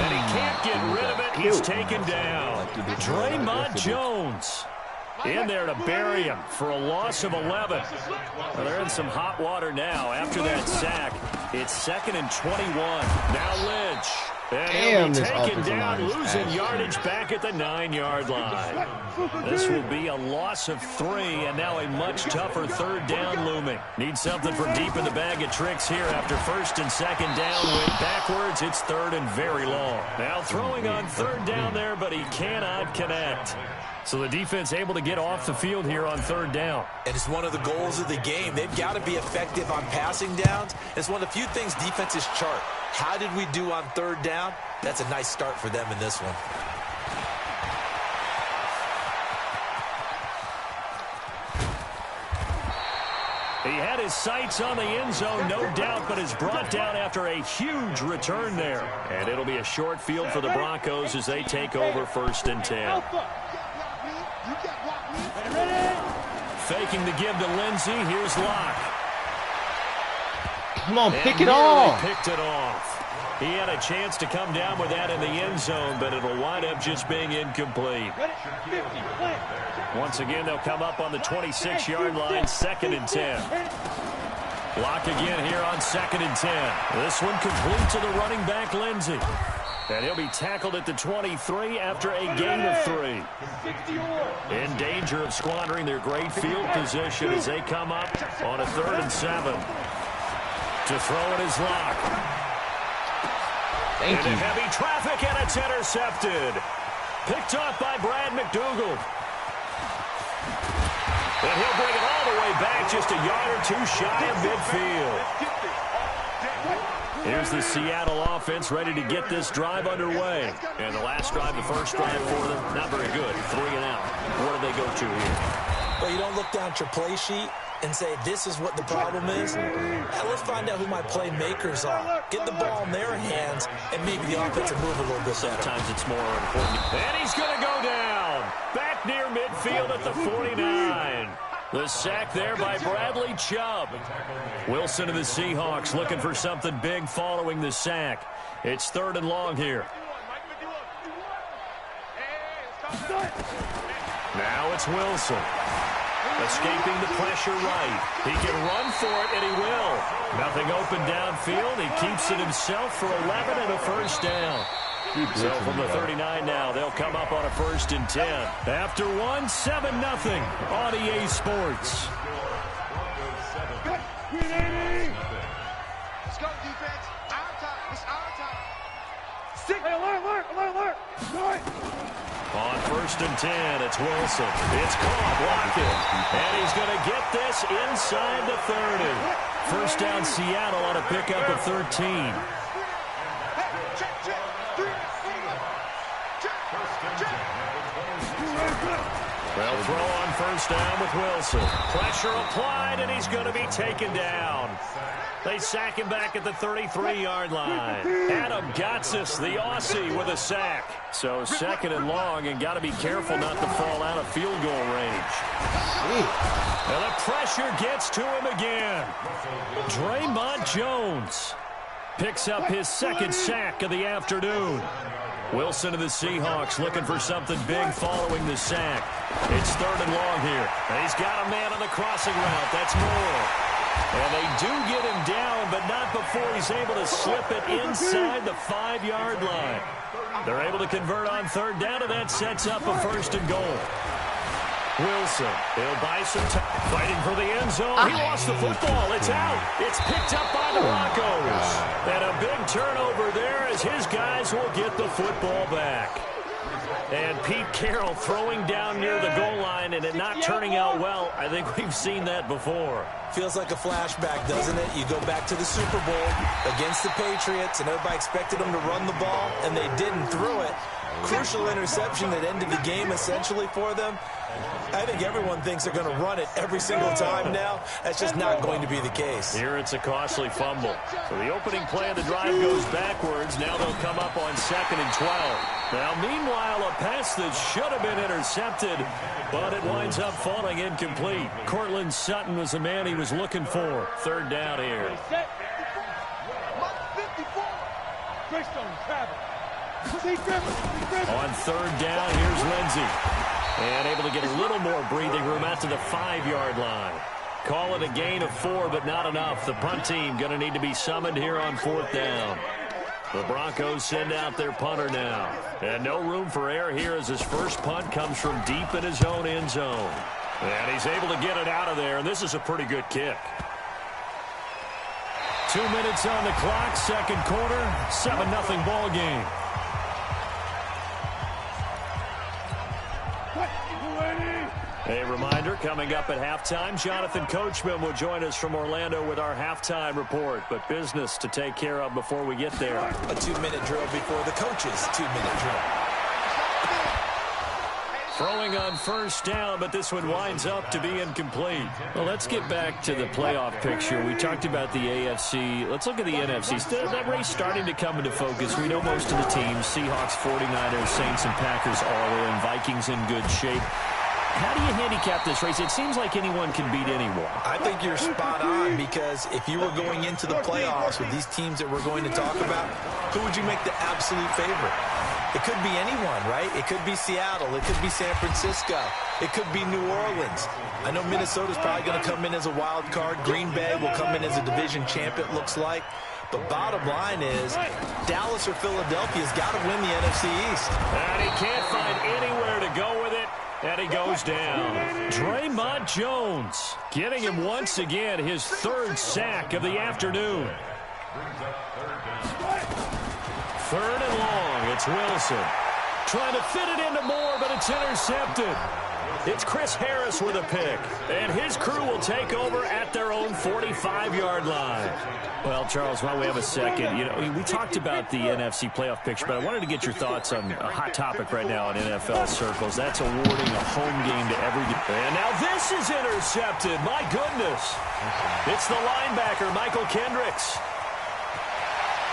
And he can't get rid of it. He's taken down. Draymond Jones in there to bury him for a loss of 11. Well, they're in some hot water now after that sack. It's 2nd and 21. Now Lynch. And he'll be taken down, losing yardage back at the 9-yard line. This will be a loss of 3, and now a much tougher 3rd down looming. Need something from deep in the bag of tricks here after 1st and 2nd down. Went backwards. It's 3rd and very long. Now throwing on 3rd down there, but he cannot connect. So the defense able to get off the field here on 3rd down. And it's one of the goals of the game. They've got to be effective on passing downs. It's one of the few things defenses chart. How did we do on 3rd down? That's a nice start for them in this one. He had his sights on the end zone, no doubt, but is brought down after a huge return there. And it'll be a short field for the Broncos as they take over 1st and 10. Faking the give to Lindsay. Here's Locke. Come on, pick it off. Picked it off. He had a chance to come down with that in the end zone, but it'll wind up just being incomplete. Once again, they'll come up on the 26-yard line, 2nd and 10. Locke again here on 2nd and 10. This one complete to the running back, Lindsay. And he'll be tackled at the 23 after a gain of 3. In danger of squandering their great field position as they come up on a 3rd and 7. To throw it is Locke. Into heavy traffic, and it's intercepted. Picked off by Brad McDougal. And he'll bring it all the way back, just a yard or two shy of midfield. Here's the Seattle offense ready to get this drive underway. And the last drive, the first drive for them, not very good. 3 and out. What do they go to here? Well, you don't look down at your play sheet and say, this is what the problem is. Now, let's find out who my playmakers are. Get the ball in their hands and maybe the offense will move a little bit better. Sometimes it's more important. And he's going to go down. Back near midfield at the 49. The sack there by Bradley Chubb. Wilson of the Seahawks looking for something big following the sack. It's 3rd and long here. Now it's Wilson. Escaping the pressure right. He can run for it, and he will. Nothing open downfield. He keeps it himself for 11 and a first down. So from the 39 now, they'll come up on a 1st and 10. After 1, 7-0 on EA Sports. Let's go, defense. Our time. It's our time. Hey, alert. On 1st and 10, it's Wilson. It's caught, blocked it. And he's going to get this inside the 30. First down, Seattle on a pickup of 13. They'll throw on 1st down with Wilson. Pressure applied, and he's going to be taken down. They sack him back at the 33-yard line. Adam Gotsis, the Aussie, with a sack. So 2nd and long, and got to be careful not to fall out of field goal range. And the pressure gets to him again. Draymond Jones picks up his 2nd sack of the afternoon. Wilson of the Seahawks looking for something big following the sack. It's 3rd and long here. He's got a man on the crossing route. That's Moore. And they do get him down, but not before he's able to slip it inside the 5-yard line. They're able to convert on 3rd down, and that sets up a 1st and goal. Wilson, he'll buy some time. Fighting for the end zone. He lost the football. It's out. It's picked up by the Broncos. And a big turnover there as his guys will get the football back. And Pete Carroll throwing down near the goal line and it not turning out well. I think we've seen that before. Feels like a flashback, doesn't it? You go back to the Super Bowl against the Patriots, and everybody expected them to run the ball, and they didn't throw it. Crucial interception that ended the game essentially for them. I think everyone thinks they're going to run it every single time now. That's just not going to be the case. Here it's a costly fumble. So the opening play of the drive goes backwards. Now they'll come up on 2nd and 12. Now, meanwhile, a pass that should have been intercepted, but it winds up falling incomplete. Cortland Sutton was the man he was looking for. 3rd down here. On 3rd down, here's Lindsey. And able to get a little more breathing room out to the 5-yard line. Call it a gain of 4, but not enough. The punt team going to need to be summoned here on 4th down. The Broncos send out their punter now. And no room for error here as his first punt comes from deep in his own end zone. And he's able to get it out of there, and this is a pretty good kick. 2 minutes on the clock, 2nd quarter, 7-0 ball game. A reminder, coming up at halftime, Jonathan Coachman will join us from Orlando with our halftime report. But business to take care of before we get there. A 2-minute drill before the coach's 2-minute drill. Throwing on 1st down, but this one winds up to be incomplete. Well, let's get back to the playoff picture. We talked about the AFC. Let's look at the NFC. That race starting to come into focus. We know most of the teams, Seahawks, 49ers, Saints, and Packers all in. Vikings in good shape. How do you handicap this race? It seems like anyone can beat anyone. I think you're spot on, because if you were going into the playoffs with these teams that we're going to talk about, who would you make the absolute favorite? It could be anyone, right? It could be Seattle. It could be San Francisco. It could be New Orleans. I know Minnesota's probably going to come in as a wild card. Green Bay will come in as a division champ, it looks like. But bottom line is, Dallas or Philadelphia's got to win the NFC East. And he can't find anywhere to go with it. And he goes down. Draymond Jones getting him once again his 3rd sack of the afternoon. 3rd and long. It's Wilson trying to fit it into Moore, but it's intercepted. It's Chris Harris with a pick, and his crew will take over at their own 45-yard line. Well, Charles, while we have a second, we talked about the NFC playoff picture, but I wanted to get your thoughts on a hot topic right now in NFL circles. That's awarding a home game to every – and now this is intercepted. My goodness. It's the linebacker, Michael Kendricks.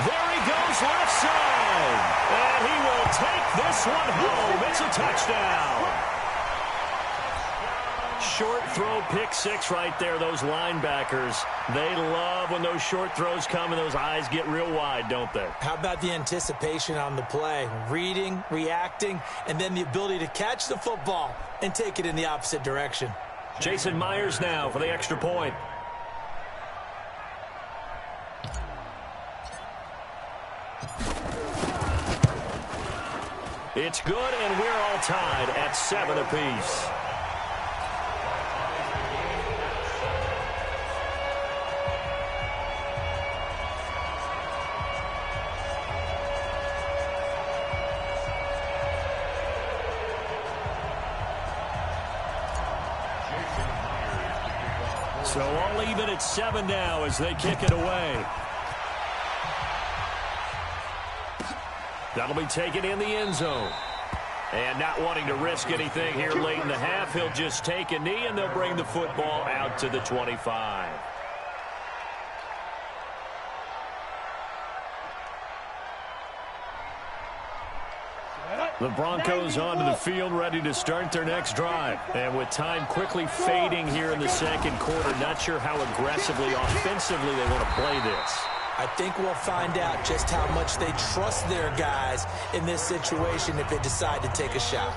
There he goes left side, and he will take this one home. It's a touchdown. Short throw, pick six right there. Those linebackers, they love when those short throws come and those eyes get real wide, don't they? How about the anticipation on the play? Reading, reacting, and then the ability to catch the football and take it in the opposite direction. Jason Myers now for the extra point. It's good, and we're all tied at 7 apiece. So all even at 7 now as they kick it away. That'll be taken in the end zone. And not wanting to risk anything here late in the half, he'll just take a knee and they'll bring the football out to the 25. The Broncos onto the field, ready to start their next drive. And with time quickly fading here in the second quarter, not sure how aggressively, offensively they want to play this. I think we'll find out just how much they trust their guys in this situation if they decide to take a shot.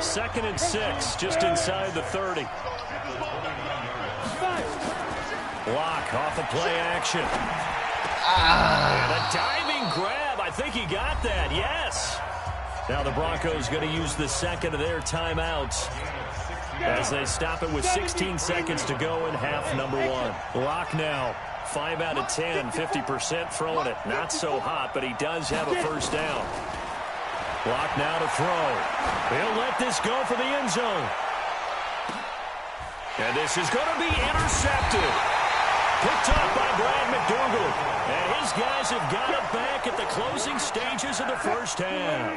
2nd and 6, just inside the 30. Block off a play action. And a diving grab. I think he got that, yes. Now the Broncos going to use the second of their timeouts as they stop it with 16 seconds to go in half number 1. Lock now. 5 out of 10, 50% throwing it. Not so hot, but he does have a first down. Block now to throw. He'll let this go for the end zone. And this is going to be intercepted. Picked up by Brad McDougald. And his guys have got it back at the closing stages of the first half.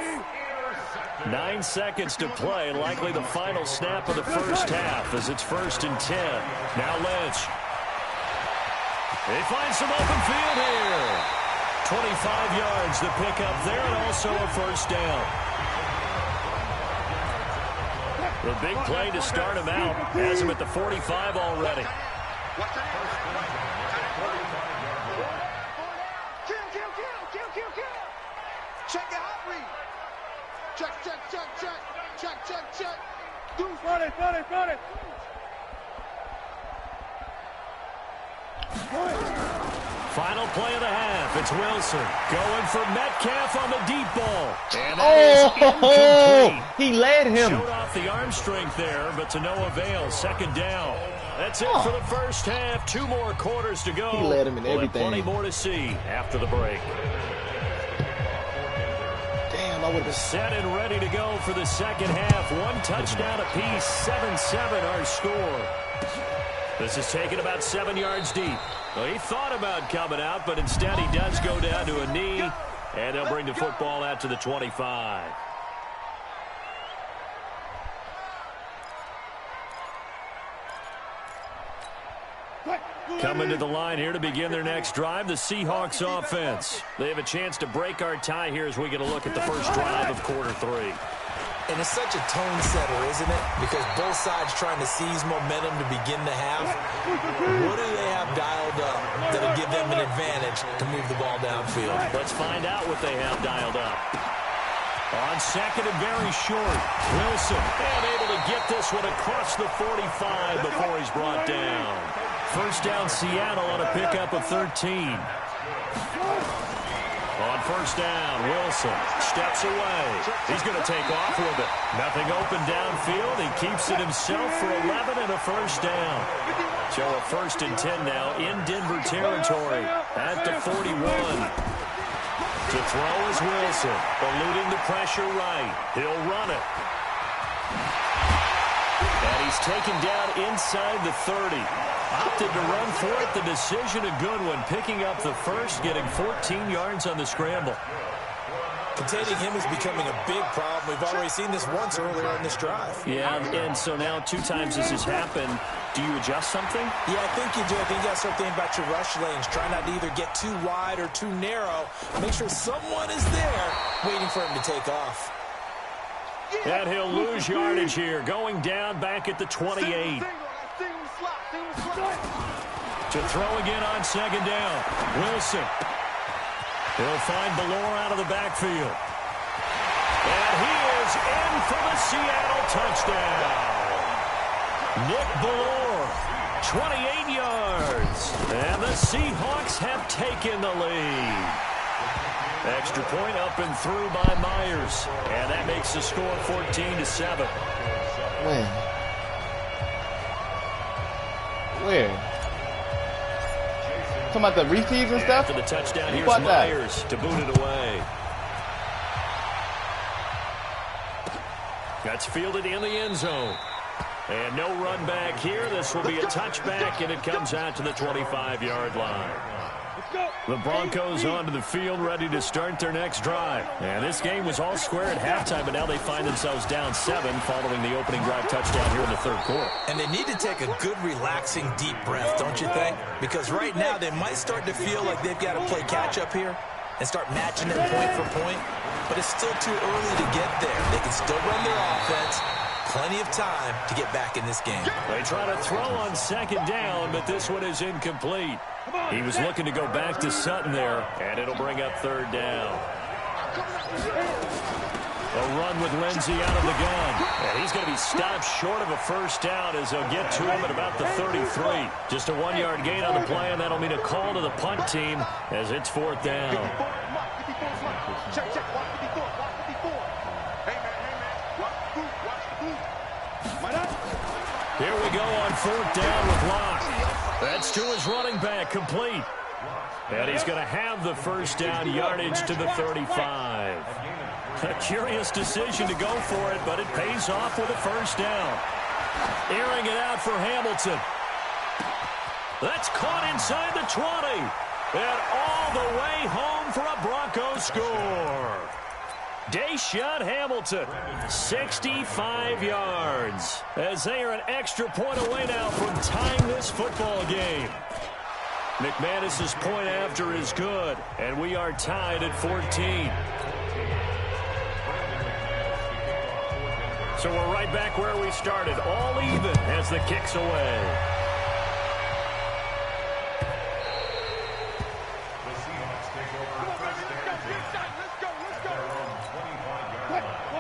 9 seconds to play, likely the final snap of the first half as it's 1st and 10. Now Lynch. They find some open field here. 25 yards the pickup there and also a first down. The big play to start him out has him at the 45 already. Check the hot read. Check. Run it. Final play of the half. It's Wilson going for Metcalf on the deep ball. And that is incomplete. He led him. Showed off the arm strength there, but to no avail. 2nd down. That's it for the first half. 2 more quarters to go. He led him in everything. Plenty more to see after the break. Damn, I would have set and ready to go for the second half. 1 touchdown apiece. 7-7 our score. This is taken about 7 yards deep. Well, he thought about coming out, but instead he does go down to a knee, and they'll bring the football out to the 25. Coming to the line here to begin their next drive, the Seahawks offense. They have a chance to break our tie here as we get a look at the first drive of quarter 3. And it's such a tone setter, isn't it? Because both sides trying to seize momentum to begin the half. What do they have dialed up that'll give them an advantage to move the ball downfield? Let's find out what they have dialed up. On second and very short, Wilson and able to get this one across the 45 before he's brought down. First down Seattle on a pickup of 13. On first down, Wilson steps away. He's going to take off with it. Nothing open downfield. He keeps it himself for 11 and a first down. So a 1st and 10 now in Denver territory at the 41. To throw is Wilson, eluding the pressure right. He'll run it. And he's taken down inside the 30. Opted to run for it. The decision a good one. Picking up the first, getting 14 yards on the scramble. Containing him is becoming a big problem. We've already seen this once earlier in this drive. Yeah, and so now 2 times this has happened. Do you adjust something? Yeah, I think you do. I think you got to start thinking about your rush lanes. Try not to either get too wide or too narrow. Make sure someone is there waiting for him to take off. And he'll lose yardage here. Going down back at the 28. To throw again on second down. Wilson. He'll find Ballore out of the backfield. And he is in for the Seattle touchdown. Nick Ballore, 28 yards. And the Seahawks have taken the lead. Extra point up and through by Myers. And that makes the score 14-7. Where? Talking about the receives and stuff? After the touchdown, here's Myers to boot it away. That's fielded in the end zone. And no run back here. This will be a touchback, and it comes out to the 25-yard line. The Broncos onto the field, ready to start their next drive. And this game was all square at halftime, but now they find themselves down 7 following the opening drive touchdown here in the third quarter. And they need to take a good, relaxing, deep breath, don't you think? Because right now they might start to feel like they've got to play catch-up here and start matching them point for point. But it's still too early to get there. They can still run their offense. Plenty of time to get back in this game. They try to throw on second down, but this one is incomplete. He was looking to go back to Sutton there, and it'll bring up third down. A run with Lindsey out of the gun. And he's going to be stopped short of a first down as they'll get to him at about the 33. Just a 1-yard gain on the play, and that'll mean a call to the punt team as it's fourth down. Here we go on fourth down with Locke. That's to his running back, complete. And he's going to have the first down, yardage to the 35. A curious decision to go for it, but it pays off with a first down. Airing it out for Hamilton. That's caught inside the 20. And all the way home for a Broncos score. Deshaun Hamilton, 65 yards, as they are an extra point away now from tying this football game. McManus's point after is good, and we are tied at 14. So we're right back where we started, all even as the kick's away.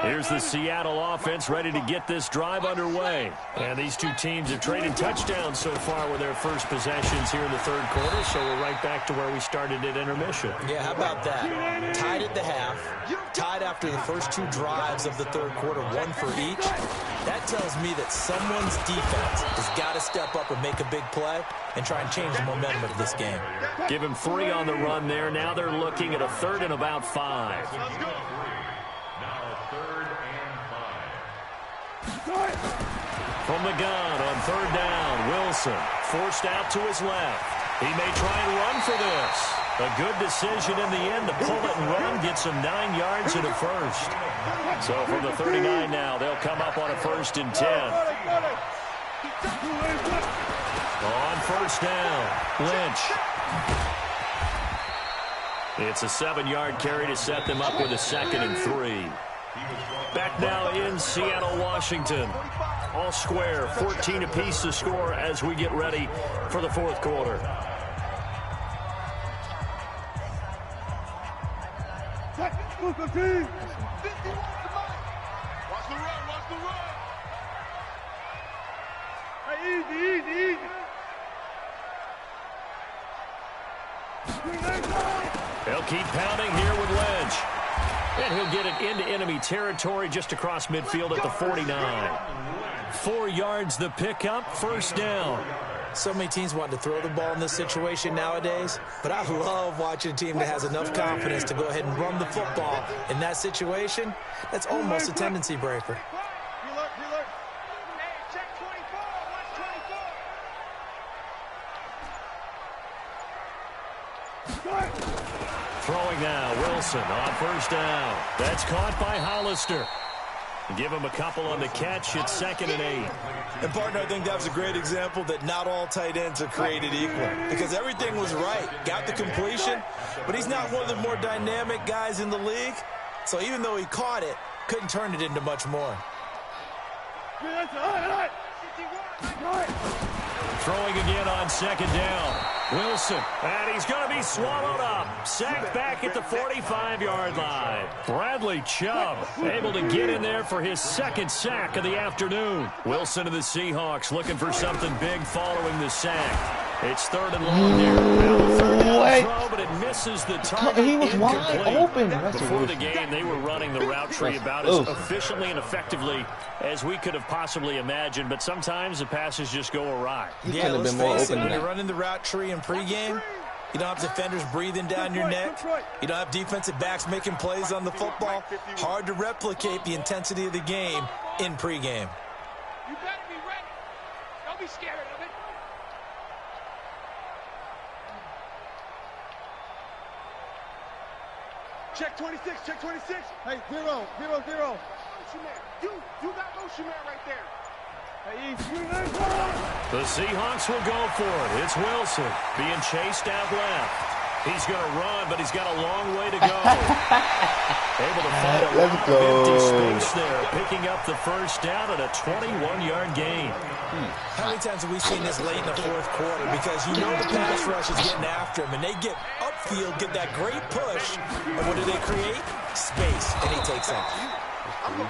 Here's the Seattle offense ready to get this drive underway. And these two teams have traded touchdowns so far with their first possessions here in the third quarter, so we're right back to where we started at intermission. Yeah, how about that? Tied at the half, tied after the first 2 drives of the third quarter, 1 for each. That tells me that someone's defense has got to step up and make a big play and try and change the momentum of this game. Give him 3 on the run there. Now they're looking at a 3rd and about 5. From the gun on 3rd down, Wilson forced out to his left. He may try and run for this. A good decision in the end to pull it and run, gets him 9 yards and a first. So from the 39 now, they'll come up on a 1st and 10. On 1st down, Lynch. It's a 7-yard carry to set them up with a 2nd and 3. Back now in Seattle, Washington. All square, 14 apiece to score as we get ready for the fourth quarter. Watch the run, watch the run. Hey, easy. They'll keep pounding here with Lynch. And he'll get it into enemy territory just across midfield at the 49. 4 yards the pickup, 1st down. So many teams want to throw the ball in this situation nowadays, but I love watching a team that has enough confidence to go ahead and run the football. In that situation, that's almost a tendency breaker. throwing now. Wilson on first down. That's caught by Hollister. Give him a couple on the catch. It's 2nd and 8. And, partner, I think that was a great example that not all tight ends are created equal because everything was right. Got the completion, but he's not one of the more dynamic guys in the league. So even though he caught it, couldn't turn it into much more. Throwing again on 2nd down. Wilson, and he's going to be swallowed up. Sacked back at the 45-yard line. Bradley Chubb able to get in there for his 2nd sack of the afternoon. Wilson of the Seahawks looking for something big following the sack. It's 3rd and long here. Throw, but it misses the target. He was wide open. Before the game, they were running the route tree about as efficiently and effectively as we could have possibly imagined, but sometimes the passes just go awry. Yeah, let's face it, when you're running the route tree in pregame, you don't have defenders breathing down your neck. You don't have defensive backs making plays on the football. Hard to replicate the intensity of the game in pregame. You better be ready. Don't be scared of it. Check 26, check 26. Hey, 0, 0, 0. You got motion man right there. The Seahawks will go for it. It's Wilson being chased out left. He's going to run, but he's got a long way to go. Able to find a lot of empty space there, picking up the first down at a 21-yard gain. How many times have we seen this late in the 4th quarter? Because you know the pass rush is getting after him, and they get upfield, get that great push, and what do they create? Space, and he takes off.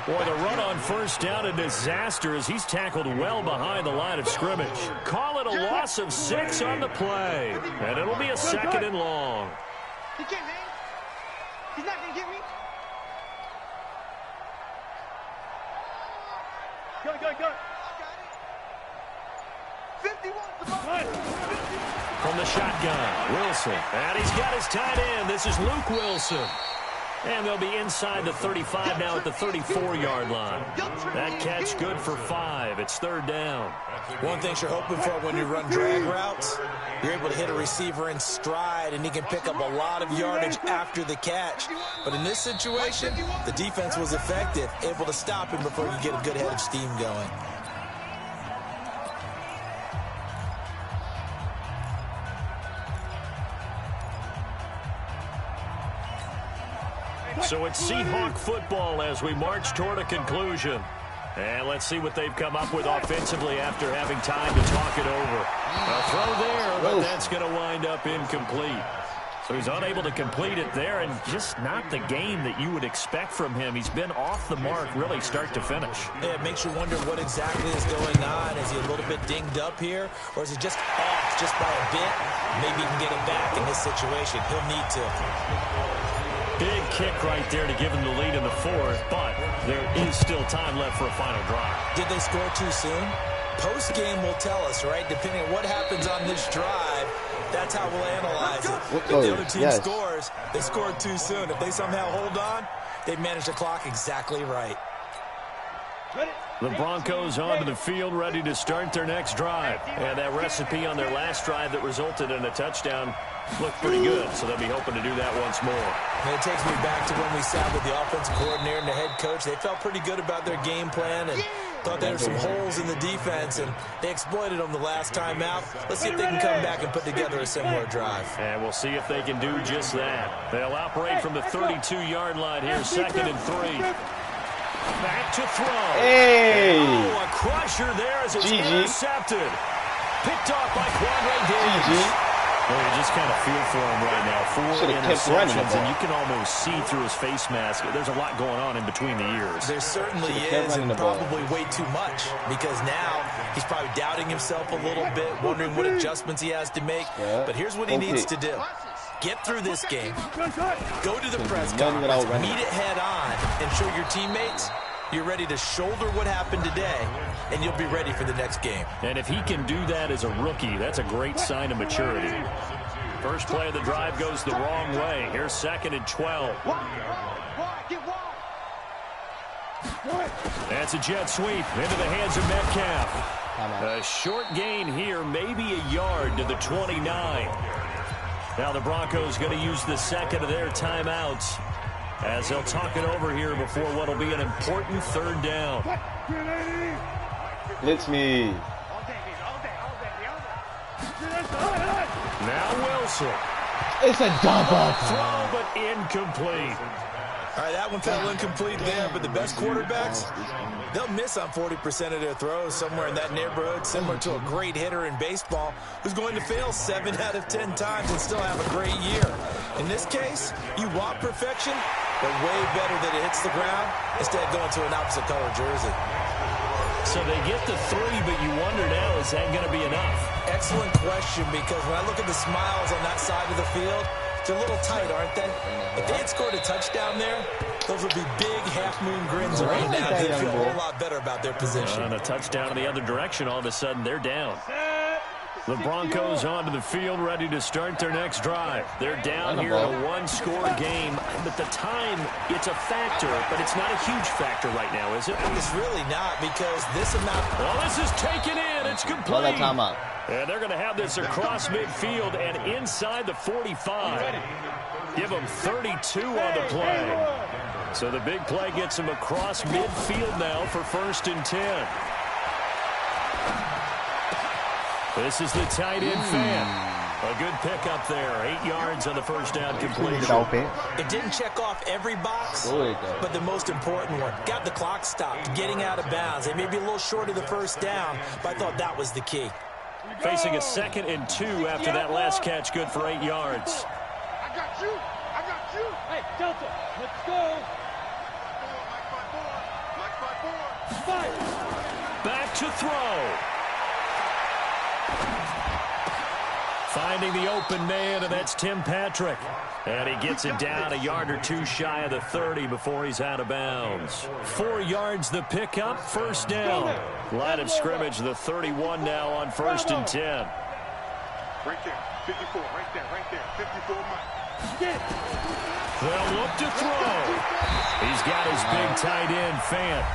Boy, the run on first down, a disaster as he's tackled well behind the line of scrimmage. Call it a loss of 6 on the play, and it'll be a 2nd and long. He can't hang. He's not going to get me. Go. 51. From the shotgun, Wilson, and he's got his tight end. This is Luke Wilson. And they'll be inside the 35 now at the 34-yard line. That catch good for 5. It's 3rd down. One thing you're hoping for when you run drag routes, you're able to hit a receiver in stride, and he can pick up a lot of yardage after the catch. But in this situation, the defense was effective, able to stop him before you get a good head of steam going. So it's Seahawk football as we march toward a conclusion. And let's see what they've come up with offensively after having time to talk it over. A throw there, but that's going to wind up incomplete. So he's unable to complete it there, and just not the game that you would expect from him. He's been off the mark really start to finish. Yeah, it makes you wonder what exactly is going on. Is he a little bit dinged up here, or is he just off just by a bit? Maybe he can get it back in this situation. He'll need to. Big kick right there to give him the lead in the 4th, but there is still time left for a final drive. Did they score too soon? Post-game will tell us, right? Depending on what happens on this drive, that's how we'll analyze it. If the other team scores, they scored too soon. If they somehow hold on, they've managed the clock exactly right. The Broncos onto the field ready to start their next drive. And that recipe on their last drive that resulted in a touchdown looked pretty good, so they'll be hoping to do that once more. And it takes me back to when we sat with the offensive coordinator and the head coach. They felt pretty good about their game plan and thought there were some holes in the defense, and they exploited them the last time out. Let's see if they can come back and put together a similar drive. And we'll see if they can do just that. They'll operate from the 32-yard line here, 2nd and 3. Back to throw. Hey! Oh, a crusher there as it's intercepted. Picked off by Quandre Diggs. Well, you just kind of feel for him right now. 4 interceptions, and you can almost see through his face mask. There's a lot going on in between the ears. There certainly is, and probably way too much, because now he's probably doubting himself a little bit, wondering what adjustments he has to make. But here's what he needs to do. Get through this game, go to the press conference, meet it head on, and show your teammates you're ready to shoulder what happened today, and you'll be ready for the next game. And if he can do that as a rookie, that's a great sign of maturity. First play of the drive goes the wrong way. Here's 2nd and 12. That's a jet sweep into the hands of Metcalf. A short gain here, maybe a yard to the 29. Now the Broncos going to use the second of their timeouts as they'll talk it over here before what will be an important third down. Hits me. Now Wilson. It's a double Throw, but incomplete. All right, that one fell incomplete there, but the best quarterbacks, they'll miss on 40% of their throws, somewhere in that neighborhood, similar to a great hitter in baseball who's going to fail 7 out of 10 times and still have a great year. In this case, you want perfection, but way better that it hits the ground instead of going to an opposite color jersey. So they get the 3, but you wonder now, is that going to be enough? Excellent question, because when I look at the smiles on that side of the field, they're a little tight, aren't they? If they had scored a touchdown there, those would be big half-moon grins right now. They feel a whole lot better about their position. And a touchdown in the other direction, all of a sudden they're down. The Broncos onto the field, ready to start their next drive. They're down here in a one-score game, but the time, it's a factor, but it's not a huge factor right now, is it? It's really not, because this amount... Well, this is taken in. It's complete. And they're going to have this across midfield and inside the 45. Give them 32 on the play. So the big play gets them across midfield now for 1st and 10. This is the tight end fan. A good pickup there. 8 yards on the first down completion. It didn't check off every box, but the most important one. Got the clock stopped, getting out of bounds. They may be a little short of the first down, but I thought that was the key. Facing a 2nd and 2 after that last catch, good for 8 yards. I got you. I got you. Hey, Delta, let's go. Back to throw. Finding the open man, and that's Tim Patrick. And he gets it down a yard or 2 shy of the 30 before he's out of bounds. 4 yards the pickup, 1st down. Line of scrimmage, the 31 now on 1st and 10. Right there, 54, right there, 54 Mike. They'll look to throw. He's got his big tight end, Fant.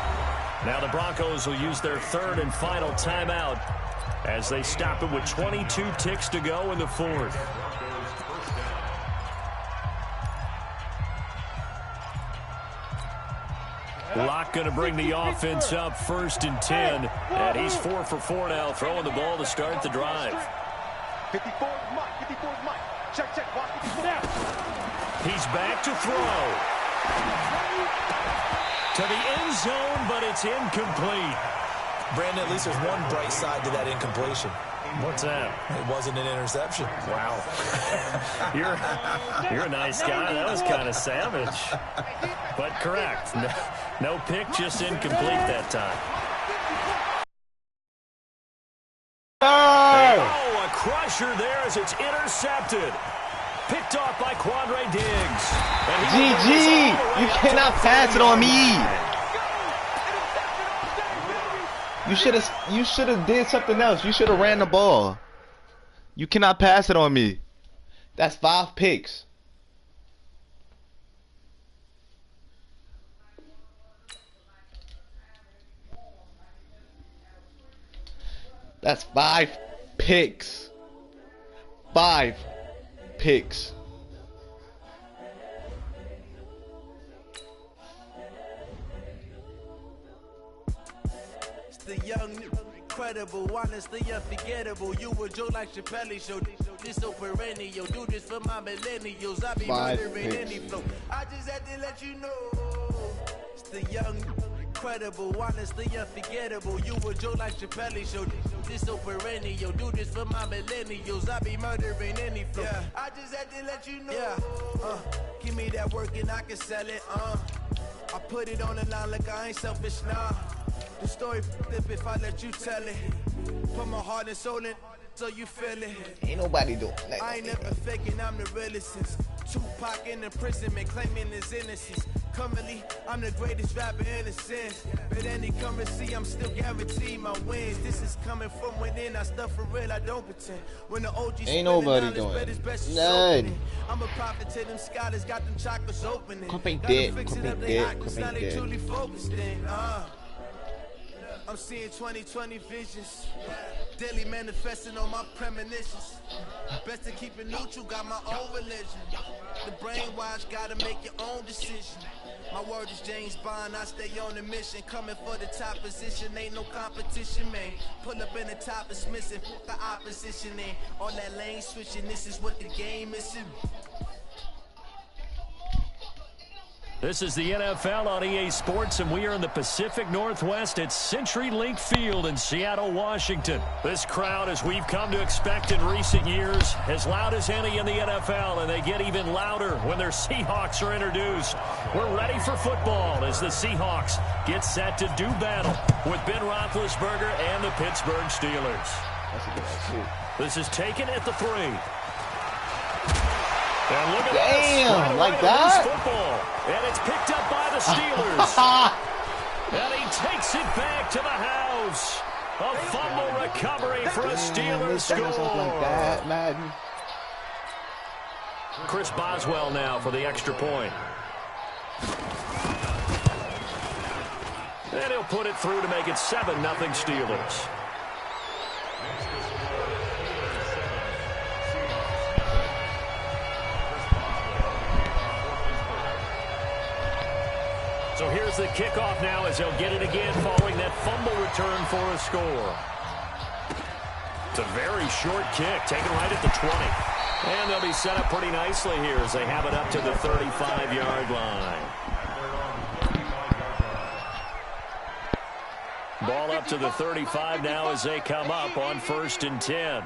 Now the Broncos will use their 3rd and final timeout as they stop it with 22 ticks to go in the 4th. Locke going to bring the offense up 1st and 10. And he's 4 for 4 now, throwing the ball to start the drive. 54 Mike, 54 Mike. Check, watch 54. He's back to throw. To the end zone, but it's incomplete. Brandon, at least there's one bright side to that incompletion. What's that? It wasn't an interception. Wow. You're a nice guy. That was kind of savage. But correct. No pick, just incomplete that time. Oh, a crusher there as it's intercepted. Picked off by Quandre Diggs. GG! You cannot pass it on me. You should have did something else. You should have ran the ball. You cannot pass it on me. That's 5 picks. That's 5 picks. 5 picks. The young, incredible, honestly unforgettable. You a joke like Chappelle show. This so perennial. Do this for my millennials. I be murdering any flow. I just had to let you know. It's the young, incredible, honestly unforgettable. You a joke like Chappelle show. This so perennial. Do this for my millennials. I be murdering any flow. Yeah. I just had to let you know. Yeah. Give me that work and I can sell it. I put it on the line like I ain't selfish now. The story flip if I let you tell it. Put my heart and soul in so you feel it. Ain't nobody doing that. I ain't never faking, I'm the realest since Tupac in imprisonment claiming his innocence. Currently, I'm the greatest rapper in a sense. But any currency, I'm still guaranteed my wins. This is coming from within, I stuff for real, I don't pretend. When the OG ain't nobody doing none. I'm a prophet to them scholars, got them chakras opening. Company dead. I'm seeing 20/20 visions. Daily manifesting on my premonitions. Best to keep it neutral, got my own religion. The brainwash, gotta make your own decision. My word is James Bond, I stay on a mission. Coming for the top position, ain't no competition, man. Pull up in the top is missing, the opposition in. All that lane switching, this is what the game is. This is the NFL on EA Sports, and we are in the Pacific Northwest at CenturyLink Field in Seattle, Washington. This crowd, as we've come to expect in recent years, as loud as any in the NFL, and they get even louder when their Seahawks are introduced. We're ready for football as the Seahawks get set to do battle with Ben Roethlisberger and the Pittsburgh Steelers. That's a good shit. This is taken at the 3. And look at damn, this. like that? Football. And it's picked up by the Steelers. And he takes it back to the house. A fumble recovery for a Steelers score. Like that, Madden. Chris Boswell now for the extra point. And he'll put it through to make it 7-0 Steelers. So here's the kickoff now as they'll get it again following that fumble return for a score. It's a very short kick, taken right at the 20. And they'll be set up pretty nicely here as they have it up to the 35-yard line. Ball up to the 35 now as they come up on 1st and 10.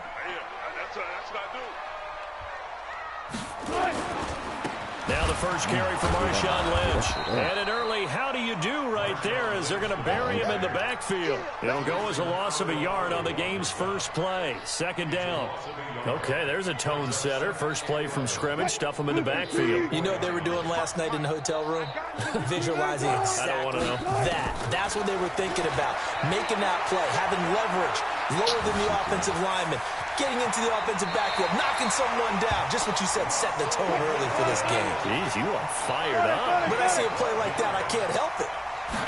Now the first carry for Marshawn Lynch. And an early how do you do right there as they're going to bury him in the backfield. It'll go as a loss of a yard on the game's first play. 2nd down. Okay, there's a tone setter. First play from scrimmage. Stuff him in the backfield. You know what they were doing last night in the hotel room? Visualizing exactly I don't want to know. that. That's what they were thinking about. Making that play, having leverage, lower than the offensive lineman, getting into the offensive backfield, knocking someone down. Just what you said, set the tone early for this game. Jeez, you are fired up. When I see a play like that, I can't help it.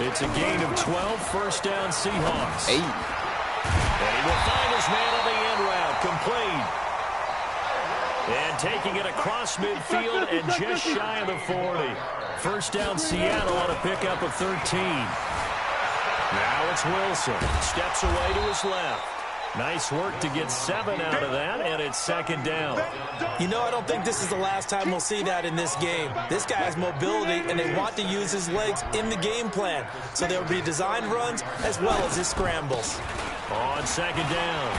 It's a gain of 12, 1st down Seahawks. 8. And he will find his man on the end route, complete. And taking it across midfield and just shy of the 40. 1st down Seattle on a pickup of 13. Now it's Wilson. Steps away to his left. Nice work to get 7 out of that, and it's 2nd down. You know, I don't think this is the last time we'll see that in this game. This guy has mobility, and they want to use his legs in the game plan. So there will be designed runs as well as his scrambles. On 2nd down,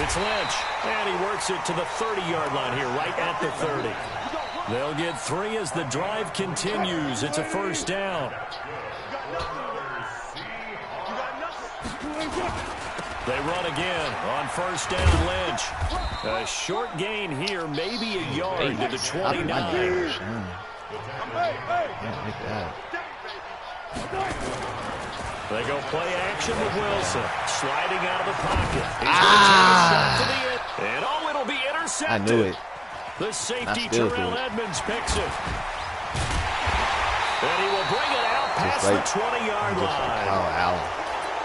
it's Lynch, and he works it to the 30-yard line here, right at the 30. They'll get 3 as the drive continues. It's a 1st down. They run again on 1st down, Lynch. A short gain here, maybe a yard to the 29. They go play action with Wilson. Sliding out of the pocket. And it'll be intercepted. I knew it. The safety, Terrell Edmonds, picks it. And he will bring it out past the 20-yard line.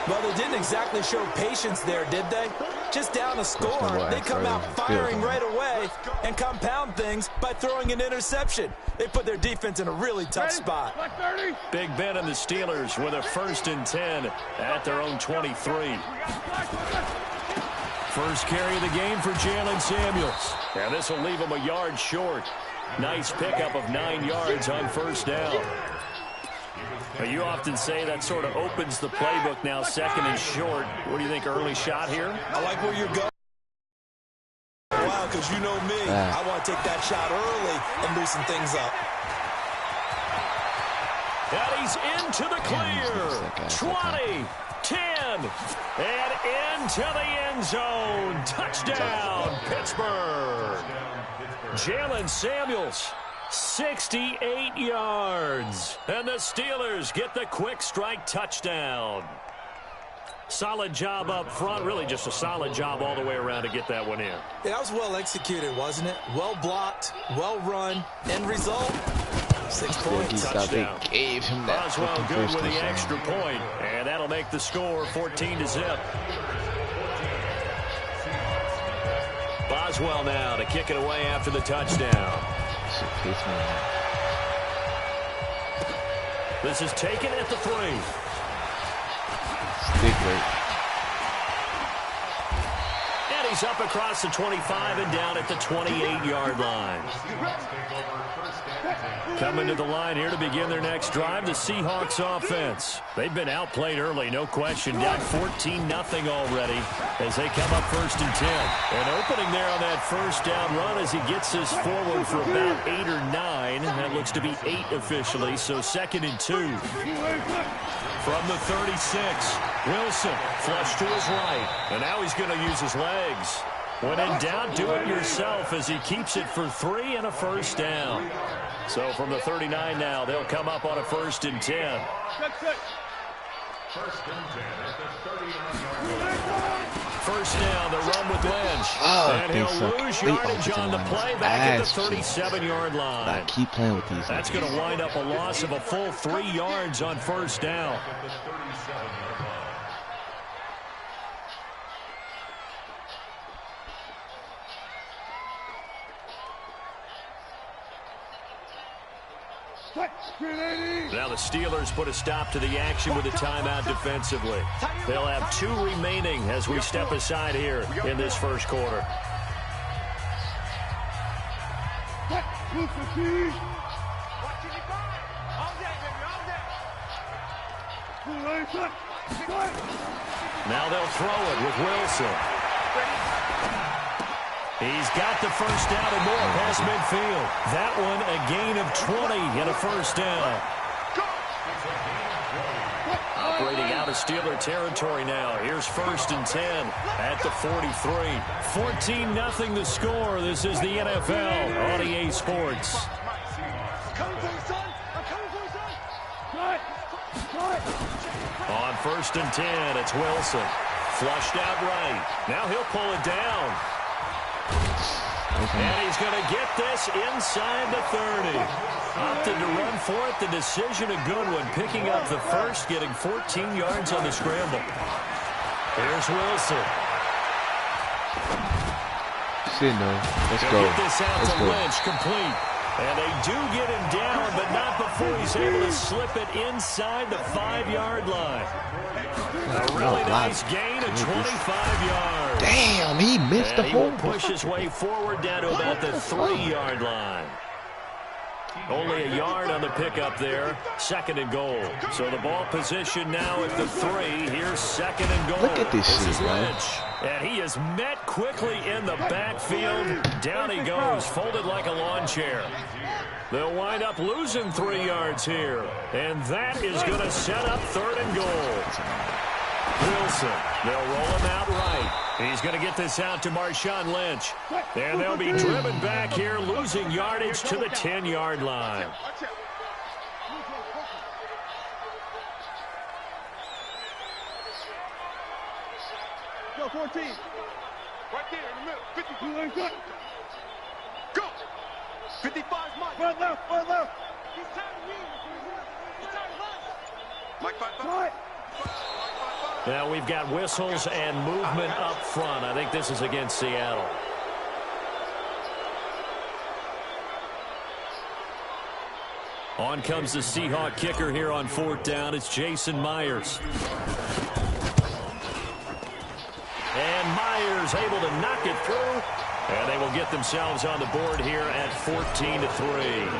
Well, they didn't exactly show patience there, did they? Just down a score, they come out firing right away and compound things by throwing an interception. They put their defense in a really tough spot. Big Ben and the Steelers with a 1st and 10 at their own 23. First carry of the game for Jalen Samuels. And this will leave him a yard short. Nice pickup of 9 yards on 1st down. You often say that sort of opens the playbook now, 2nd and short. What do you think, early shot here? I like where you're going. Wow, because you know me. I want to take that shot early and loosen things up. And he's into the clear. 20, 10, and into the end zone. Touchdown, Pittsburgh. Jalen Samuels. 68 yards. And the Steelers get the quick strike touchdown. Solid job up front. Really just a solid job all the way around to get that one in. Yeah, that was well executed, wasn't it? Well blocked, well run. End result, 6 Still points. geeked out. They gave him that Boswell fucking good first with the touchdown. extra point, and that'll make the score 14-0. Boswell now to kick it away after the touchdown. Shit pissed me off. This is taken at the 3. Stick rate. And he's up across the 25 and down at the 28-yard line. Coming to the line here to begin their next drive, the Seahawks offense. They've been outplayed early, no question. Down 14-0 already as they come up 1st and 10. And opening there on that first down run as he gets this forward for about 8 or 9. That looks to be 8 officially, so 2nd and 2. From the 36, Wilson flush to his right. And now he's going to use his legs. When in doubt, do it yourself as he keeps it for 3 and a first down. So from the 39 now, they'll come up on a 1st and 10. First down, the run with Lynch. And he'll lose yardage on the play back at the 37-yard line. I keep playing with these. That's going to wind up a loss of a full 3 yards on first down. Now the Steelers put a stop to the action with a timeout defensively. They'll have 2 remaining as we step aside here in this first quarter. Now they'll throw it with Wilson. He's got the first down and more past midfield. That one a gain of 20 and a first down. Operating out of Steeler territory now. Here's 1st and 10 at the 43. 14-0 the score. This is the NFL on EA Sports. On 1st and 10, it's Wilson. Flushed out right. Now he'll pull it down. And he's going to get this inside the 30. Opted to run for it. The decision a good one. Picking up the first, getting 14 yards on the scramble. Here's Wilson. Shit, no. Let's go. Get this out Let's to go. Lynch, complete. And they do get him down, but not before he's able to slip it inside the 5-yard line. A really nice gain of 25 yards. Damn, he missed the whole. He will push his way forward down to about the 3-yard line. Only a yard on the pickup there. 2nd and goal. So the ball position now at the 3. Here's 2nd and goal. Look at this This shit, is bro. Lynch. And he is met quickly in the backfield. Down he goes, folded like a lawn chair. They'll wind up losing 3 yards here. And that is going to set up 3rd and goal. Wilson, they'll roll him out right. He's going to get this out to Marshawn Lynch. And they'll be driven back here, losing yardage to the 10-yard line. Go, 14. Right there in the middle. 52. Go. 55 Mike. Right left, right left. He's tired of you. He's tired of us. Mike, 5. Now we've got whistles and movement up front. I think this is against Seattle. On comes the Seahawk kicker here on 4th down. It's Jason Myers. And Myers able to knock it through. And they will get themselves on the board here at 14-3.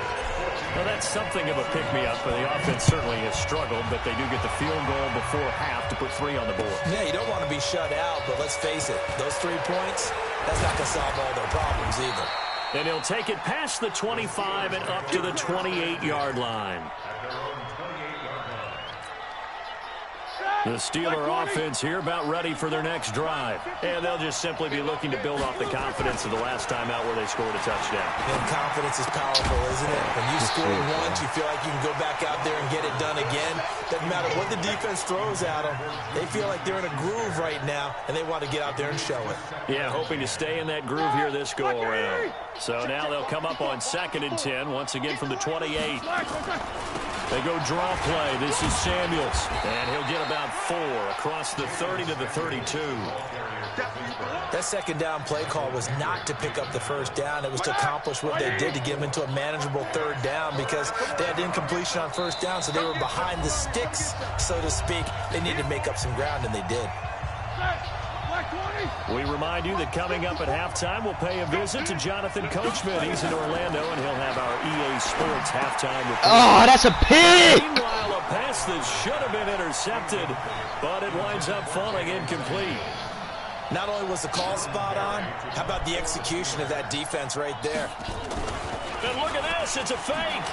Well, that's something of a pick-me-up. The offense certainly has struggled, but they do get the field goal before half to put 3 on the board. Yeah, you don't want to be shut out, but let's face it, those 3 points, that's not going to solve all their problems either. And he'll take it past the 25 and up to the 28-yard line. The Steeler offense here about ready for their next drive. And they'll just simply be looking to build off the confidence of the last time out where they scored a touchdown. And confidence is powerful, isn't it? When you score once, you feel like you can go back out there and get it done again. Doesn't matter what the defense throws at them. They feel like they're in a groove right now, and they want to get out there and show it. Yeah, hoping to stay in that groove here this go-around. So now they'll come up on 2nd and 10, once again from the 28. They go draw play. This is Samuels. And he'll get about 4 across the 30 to the 32. That second down play call was not to pick up the first down. It was to accomplish what they did to get them into a manageable 3rd down because they had incompletion on 1st down, so they were behind the sticks, so to speak. They needed to make up some ground, and they did. We remind you that coming up at halftime, we'll pay a visit to Jonathan Coachman. He's in Orlando, and he'll have our EA Sports halftime report. Oh, that's a pick! Meanwhile, a pass that should have been intercepted, but it winds up falling incomplete. Not only was the call spot on, how about the execution of that defense right there? And look at this, it's a fake.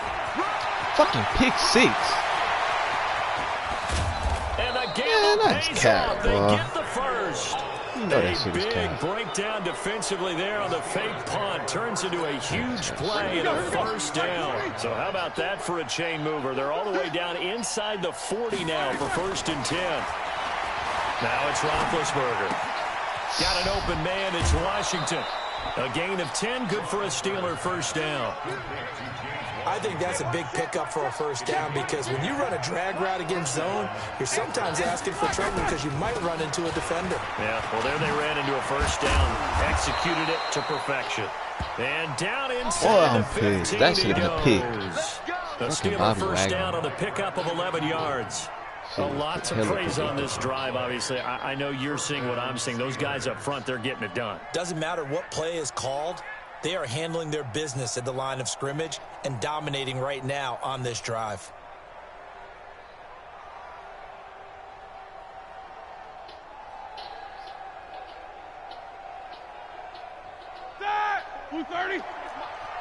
Fucking pick 6. And the gamble pays off. They get the first. You know that a shit is big cat. breakdown defensively there on the fake punt. Turns into a huge play and a first down. So how about that for a chain mover? They're all the way down inside the 40 now for 1st and 10. Now it's Roethlisberger. Got an open man. It's Washington. A gain of 10. Good for a Steeler first down. I think that's a big pickup for a first down because when you run a drag route against zone, you're sometimes asking for trouble because you might run into a defender. Yeah, well, there they ran into a first down. Executed it to perfection. And down inside the 15 that should have been a goes. The Fucking Steeler Bobby first Wagner. down on the pickup of 11 yards. A lot to praise on this drive, obviously. I know you're seeing what I'm seeing. Those guys up front, they're getting it done. Doesn't matter what play is called. They are handling their business at the line of scrimmage and dominating right now on this drive. Blue 30.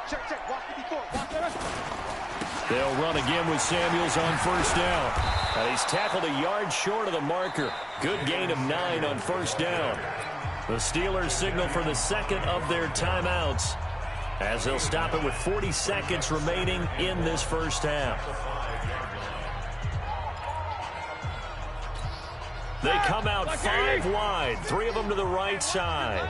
Check. Watch 54. Watch that. They'll run again with Samuels on first down. And he's tackled a yard short of the marker. Good gain of 9 on first down. The Steelers signal for the second of their timeouts as they'll stop it with 40 seconds remaining in this first half. They come out 5 wide, 3 of them to the right side.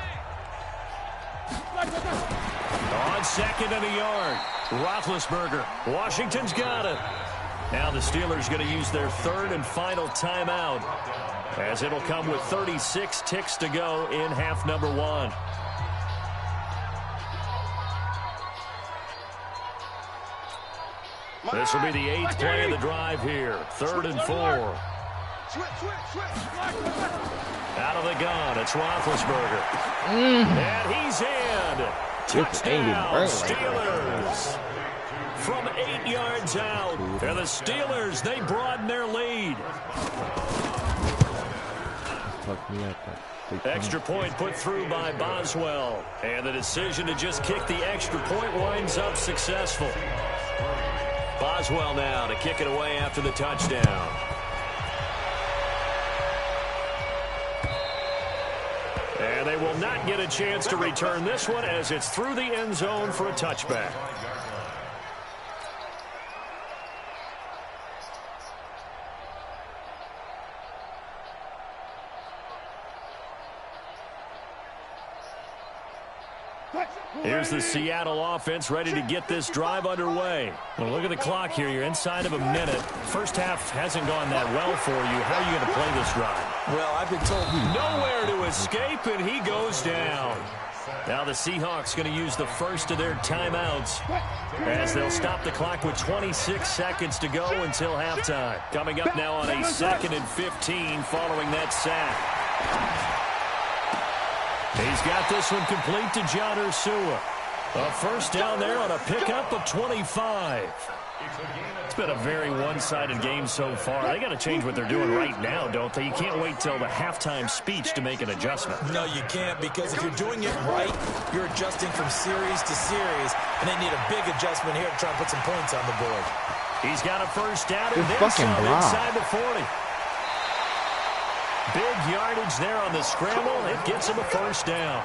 On 2nd and a yard, Roethlisberger. Washington's got it. Now the Steelers going to use their 3rd and final timeout as it'll come with 36 ticks to go in half number 1. This will be the 8th play of the drive here. 3rd and 4. Out of the gun, it's Roethlisberger. And he's in. Touchdown, Steelers. From 8 yards out. And the Steelers, they broaden their lead. Extra point put through by Boswell. And the decision to just kick the extra point winds up successful. Boswell now to kick it away after the touchdown. And they will not get a chance to return this one as it's through the end zone for a touchback. Here's the Seattle offense ready to get this drive underway. Well, look at the clock here. You're inside of a minute. First half hasn't gone that well for you. How are you going to play this drive? Well, I've been told nowhere to escape, and he goes down. Now the Seahawks going to use the first of their timeouts as they'll stop the clock with 26 seconds to go until halftime. Coming up now on a 2nd and 15 following that sack. He's got this one complete to John Ursua. A first down there on a pickup of 25. It's been a very one-sided game so far. They got to change what they're doing right now, don't they? You can't wait till the halftime speech to make an adjustment. No, you can't, because if you're doing it right, you're adjusting from series to series, and they need a big adjustment here to try and put some points on the board. He's got a first down and then some inside the 40. yardage there on the scramble. It gets him a first down.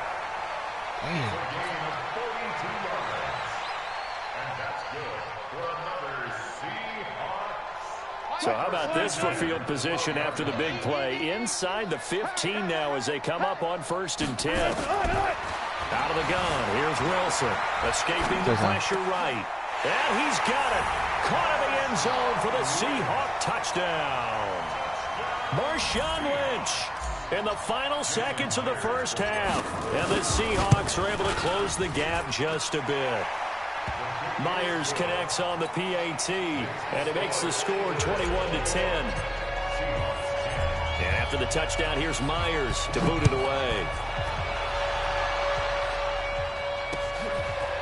So how about this for field position after the big play? Inside the 15 now as they come up on 1st and 10. Out of the gun, here's Wilson. Escaping the pressure right. And he's got it. Caught in the end zone for the Seahawk touchdown. Marshawn Lynch in the final seconds of the first half. And the Seahawks are able to close the gap just a bit. Myers connects on the PAT, and it makes the score 21-10. And after the touchdown, here's Myers to boot it away.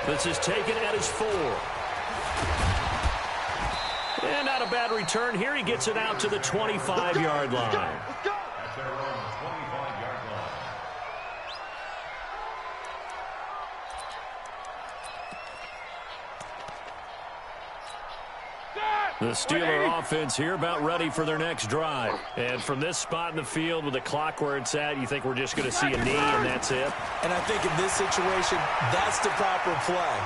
This is taken at his 4. And not a bad return here. He gets it out to the 25-yard line. At their own 25-yard line. The Steeler offense here about ready for their next drive. And from this spot in the field with the clock where it's at, you think we're just going to see a knee and that's it? And I think in this situation, that's the proper play.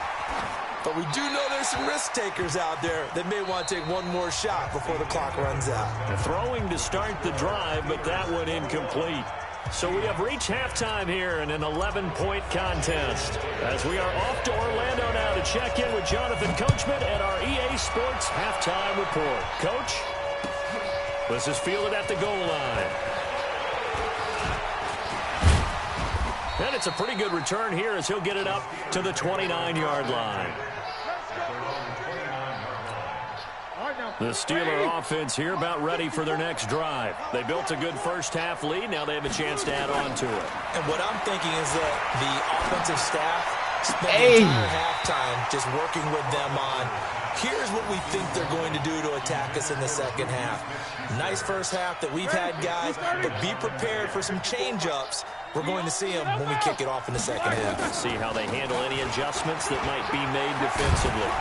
But we do know there's some risk takers out there that may want to take one more shot before the clock runs out. Throwing to start the drive, but that one incomplete. So we have reached halftime here in an 11-point contest. As we are off to Orlando now to check in with Jonathan Coachman and our EA Sports halftime report. Coach, this is fielded at the goal line. And it's a pretty good return here as he'll get it up to the 29-yard line. The Steeler offense here about ready for their next drive. They built a good first-half lead. Now they have a chance to add on to it. And what I'm thinking is that the offensive staff spent the entire halftime just working with them on, here's what we think they're going to do to attack us in the second half. Nice first half that we've had, guys, but be prepared for some change-ups. We're going to see them when we kick it off in the second half. See how they handle any adjustments that might be made defensively.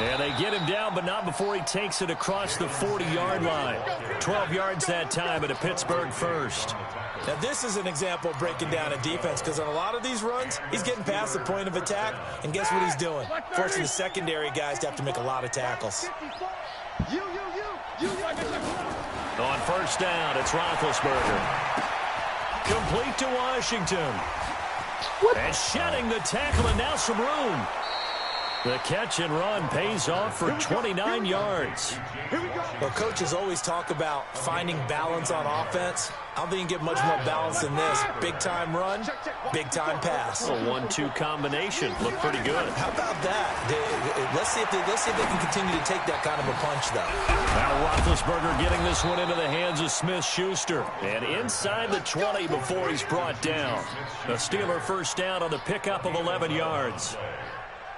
And they get him down, but not before he takes it across the 40-yard line. 12 yards that time at a Pittsburgh first. Now, this is an example of breaking down a defense, because on a lot of these runs, he's getting past the point of attack, and guess what he's doing? Forcing the secondary guys to have to make a lot of tackles. On first down, it's Roethlisberger. Complete to Washington. And shedding the tackle, and now some room. The catch and run pays off for 29 yards. Well, coaches always talk about finding balance on offense. I don't think you can get much more balance than this. Big-time run, big-time pass. A 1-2 combination. Look pretty good. How about that? Let's see if they can continue to take that kind of a punch, though. Now Roethlisberger getting this one into the hands of Smith-Schuster. And inside the 20 before he's brought down. The Steeler first down on the pickup of 11 yards.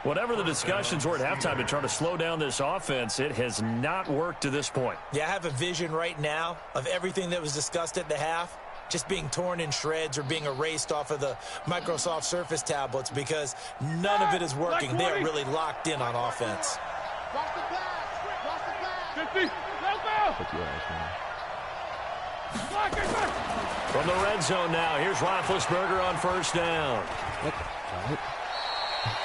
Whatever the discussions were at halftime to try to slow down this offense, it has not worked to this point. Yeah, I have a vision right now of everything that was discussed at the half just being torn in shreds or being erased off of the Microsoft Surface tablets because none of it is working. They are really locked in on offense. From the red zone now, here's Roethlisberger on first down.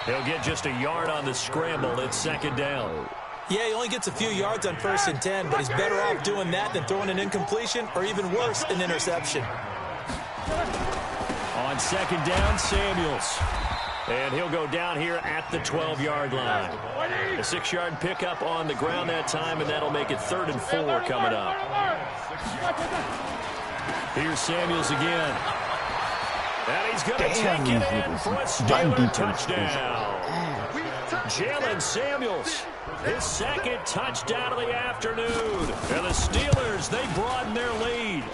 He'll get just a yard on the scramble. It's second down. Yeah, he only gets a few yards on 1st and 10, but he's better off doing that than throwing an incompletion or even worse, an interception. On second down, Samuels. And he'll go down here at the 12-yard line. A 6-yard pickup on the ground that time, and that'll make it 3rd and 4 coming up. Here's Samuels again. And he's going to take it in for a Steeler touchdown. Jalen Samuels, his second touchdown of the afternoon. And the Steelers, they broaden their lead.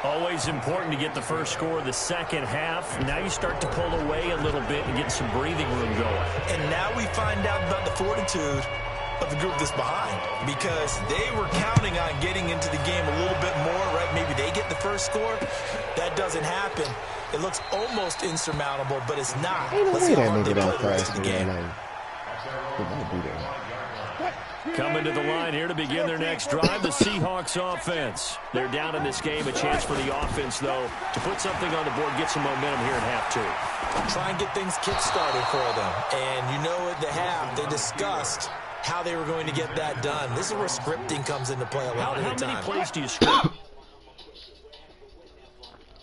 Always important to get the first score of the second half. Now you start to pull away a little bit and get some breathing room going. And now we find out about the fortitude of the group that's behind, because they were counting on getting into the game a little bit more, right? Maybe they get the first score. That doesn't happen. It looks almost insurmountable, but it's not. Ain't no Let's way see how that hard they nigga play don't the rest crash of the game. Coming to the line here to begin their next drive, the Seahawks offense. They're down in this game. A chance for the offense, though, to put something on the board, get some momentum here in half two. Try and get things kick-started for them. And you know at the half, they discussed how they were going to get that done. This is where scripting comes into play a lot of the time. How many plays do you script?